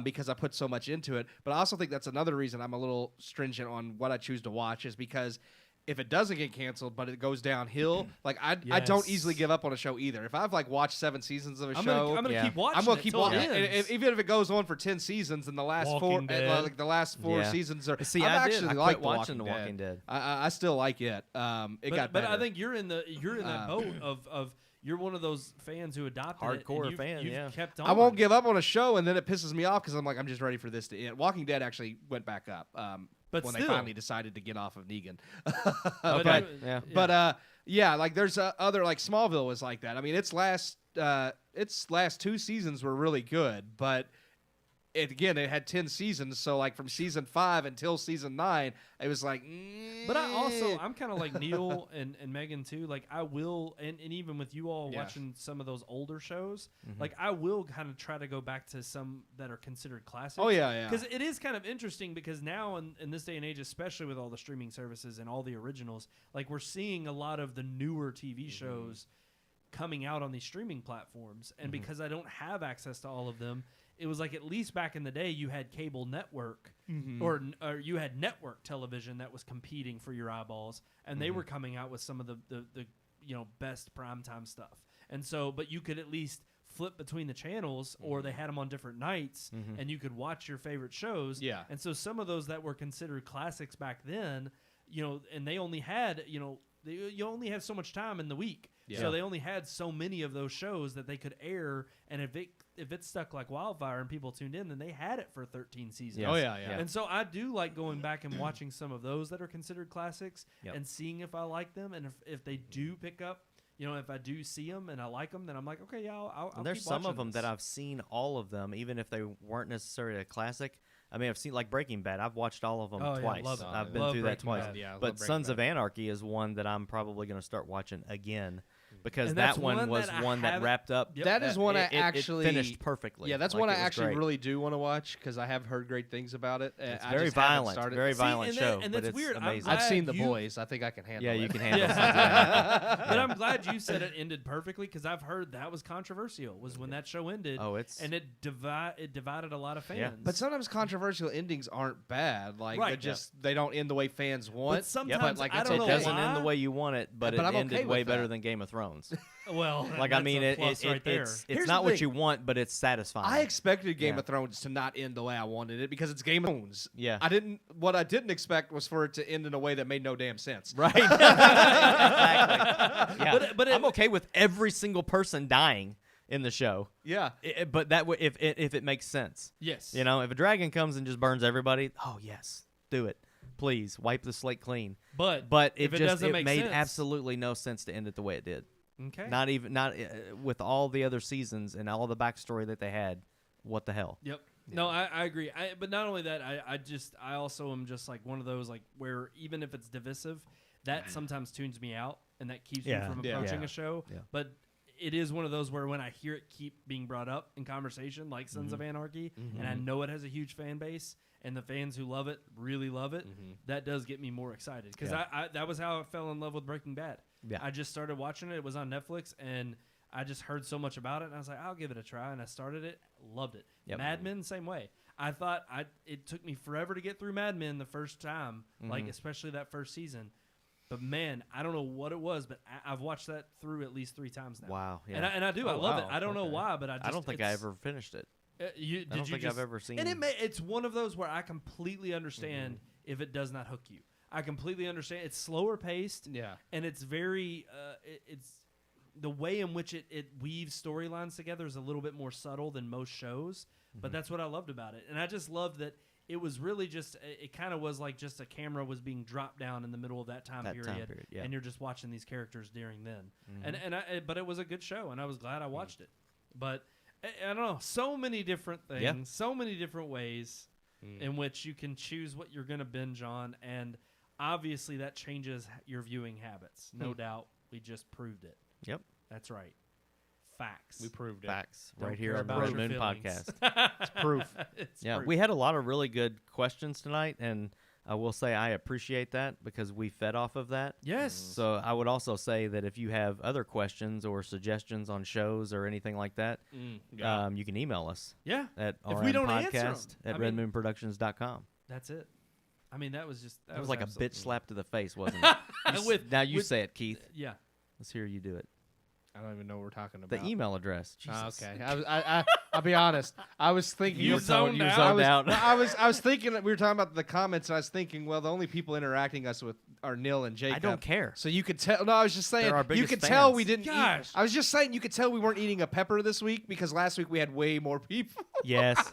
because I put so much into it. But I also think that's another reason I'm a little stringent on what I choose to watch is because if it doesn't get canceled but it goes downhill, like I don't Yes. easily give up on a show either. If I've like watched 7 seasons of a I'm show, gonna Yeah. keep watching. I'm gonna it keep till watching. it ends. Even if it goes on for 10 seasons and the last Walking Dead. like the last 4 Yeah. seasons are. See, I I did. actually I like quit watching The Walking Dead. I still like it. It got But better. I think you're in that boat of you're one of those fans who adopted it. Hardcore and you've, fan, you've yeah. kept on. I won't give up on a show, and then it pisses me off because I'm like, I'm just ready for this to end. Walking Dead actually went back up But when still. they finally decided to get off of Negan. But but Yeah. but yeah, like there's other like Smallville was like that. I mean, its last 2 seasons were really good, but it had 10 seasons, so like from season 5 until season 9, it was like. But I'm kind of like Neil and Megan too. Like I will, and even with you all Yeah. watching some of those older shows, like I will kind of try to go back to some that are considered classics. Oh, yeah. Because it is kind of interesting because now in this day and age, especially with all the streaming services and all the originals, like we're seeing a lot of the newer TV shows coming out on these streaming platforms. And because I don't have access to all of them, it was like at least back in the day you had cable network or you had network television that was competing for your eyeballs, and they were coming out with some of the best primetime stuff. And so, but you could at least flip between the channels, or they had them on different nights, and you could watch your favorite shows. Yeah. And so some of those that were considered classics back then, and they only had, you only have so much time in the week. Yeah. So they only had so many of those shows that they could air, and if it stuck like wildfire and people tuned in, then they had it for 13 seasons. Yes. Oh, yeah. And so I do like going back and watching some of those that are considered classics Yep. and seeing if I like them, and if they do pick up, if I do see them and I like them, then I'm like, okay, yeah, I'll And there's keep some of watching them this. that I've seen all of them, even if they weren't necessarily a classic. I mean, I've seen like Breaking Bad. I've watched all of them Oh, yeah, twice. love it. I've been Love through that Breaking twice. Bad. Yeah, I love But Breaking Sons of Bad. Anarchy is one that I'm probably going to start watching again because And that that's one one was that I one that haven't- wrapped up. Yep. That is one I it actually finished perfectly. Yeah, that's Like, one it I was actually great. really do want to watch because I have heard great things about it. It's I very just haven't violent, started. very See, violent and show, that- and but that's it's weird. I'm amazing. I've seen glad The you- Boys. I think I can handle Yeah, it. you can handle Sons of Anarchy. But I'm glad you said it ended perfectly because I've heard that was controversial. Was when that show ended. Oh, it's and it divided a lot of fans. Yeah. But sometimes controversial endings aren't bad. Like Right. they don't end the way fans want. But sometimes but like I it's don't it know okay. doesn't end the why. way you want it, but, But it I'm ended okay way with better that. than Game of Thrones. Well, Like I that's mean, a plus right there. it's Here's not the what thing. you want, but it's satisfying. I expected Game Yeah. of Thrones to not end the way I wanted it because it's Game of Thrones. Yeah. What I didn't expect was for it to end in a way that made no damn sense. Right. Exactly. Yeah. But I'm okay with every single person dying in the show. Yeah. But if it makes sense. Yes. If a dragon comes and just burns everybody, oh yes, do it. Please wipe the slate clean. But it if just doesn't make made sense, absolutely no sense to end it the way it did. Okay. Not with all the other seasons and all the backstory that they had. What the hell? Yep. No, I agree. But not only that, I also am just like one of those like where even if it's divisive, that sometimes tunes me out and that keeps Yeah. me from Yeah. approaching Yeah. a show. Yeah. But it is one of those where when I hear it keep being brought up in conversation, like Sons of Anarchy, and I know it has a huge fan base, and the fans who love it really love it, that does get me more excited. Because Yeah. I that was how I fell in love with Breaking Bad. Yeah. I just started watching it. It was on Netflix, and I just heard so much about it, and I was like, I'll give it a try. And I started it, loved it. Yep. Mad Men, same way. I thought it took me forever to get through Mad Men the first time, like especially that first season. But man, I don't know what it was, but I've watched that through at least 3 times now. Wow. Yeah. And I do. Oh, I love it. wow. I don't know Okay. why, but I don't think I ever finished it. I don't think I've ever seen. And it's one of those where I completely understand if it does not hook you. I completely understand. It's slower paced. Yeah. And it's very it's the way in which it weaves storylines together is a little bit more subtle than most shows, but that's what I loved about it. And I just loved that it was really just it kind of was like just a camera was being dropped down in the middle of that time period, yeah. and you're just watching these characters during then. But it was a good show, and I was glad I watched it. But I don't know, so many different things, Yeah. so many different ways in which you can choose what you're going to binge on, and obviously that changes your viewing habits. No doubt, we just proved it. Yep. That's right. Facts. We proved it. Facts Don't right here care on the about Red your Moon feelings. Podcast. It's proof. It's Yeah, proof. we had a lot of really good questions tonight, and I will say I appreciate that because we fed off of that. Yes. So I would also say that if you have other questions or suggestions on shows or anything like that, you can email us Yeah. at If we don't answer 'em, rmpodcast at I mean- redmoonproductions.com. That's it. I mean, that was just That was like a absolute- bitch slap to the face, wasn't it? Now you with- say it, Keith. Yeah. Let's hear you do it. I don't even know what we're talking about. The email address. Oh, Jesus. okay. I'll be honest. I was thinking You zoned out. I was thinking that we were talking about the comments, and I was thinking, well, the only people interacting with are Neil and Jacob. I don't care. So you could tell. No, I was just saying. They're our You biggest could tell fans. we didn't. Gosh. I was just saying you could tell we weren't eating a pepper this week because last week we had way more people. Yes.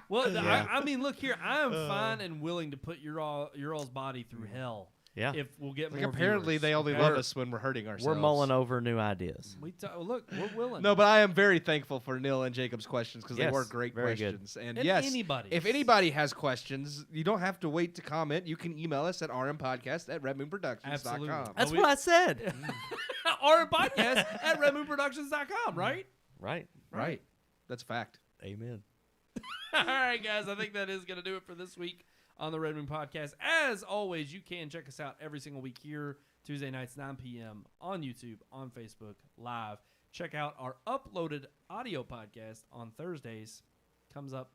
Well, I mean, look here. I am fine and willing to put your all's body through hell. Yeah. If we'll get Like more apparently viewers, they only okay? love us when we're hurting ourselves. We're mulling over new ideas. Look, we're willing. No, but I am very thankful for Neil and Jacob's questions because they Yes, were great very good. questions. And, And yes, anybody's. if anybody has questions, you don't have to wait to comment. You can email us at rmpodcast at redmoonproductions.com. Absolutely. That's we- what I said. Our podcast at redmoonproductions.com, right? Right. Right. That's fact. Amen. All right, guys. I think that is going to do it for this week on the Red Moon Podcast. As always, you can check us out every single week here, Tuesday nights, 9 p.m. on YouTube, on Facebook, live. Check out our uploaded audio podcast on Thursdays. Comes up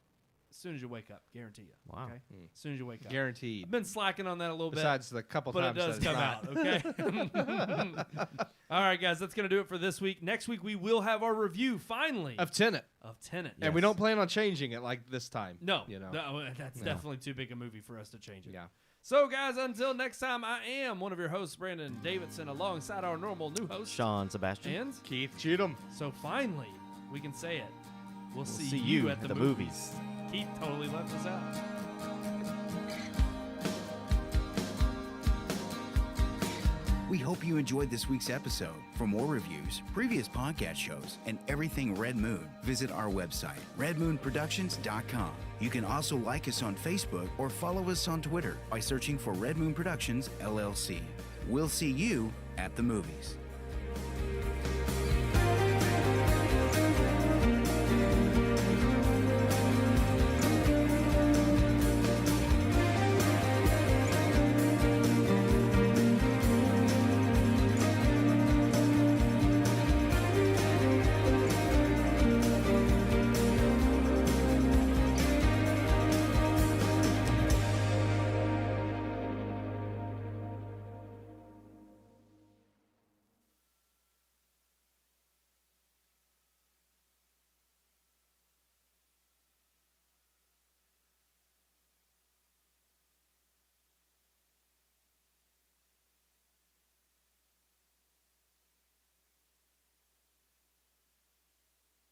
as soon as you wake up. Guarantee you. Wow. Okay? As soon as you wake up. Guaranteed. I've been slacking on that a little bit. Besides the couple But it times does that it's come not. out, okay? All right, guys, that's going to do it for this week. Next week, we will have our review, finally, Of Tenet. of Tenet. And we don't plan on changing it like this time. No, You know. no, that's definitely too big a movie for us to change it. Yeah. So, guys, until next time, I am one of your hosts, Brandon Davidson, alongside our normal new host, Sean Sebastian. and Keith Cheatham. so finally, we can say it. We'll see you you at the movies. Keith totally left us out. We hope you enjoyed this week's episode. For more reviews, previous podcast shows, and everything Red Moon, visit our website, redmoonproductions.com. You can also like us on Facebook or follow us on Twitter by searching for Red Moon Productions, LLC. We'll see you at the movies.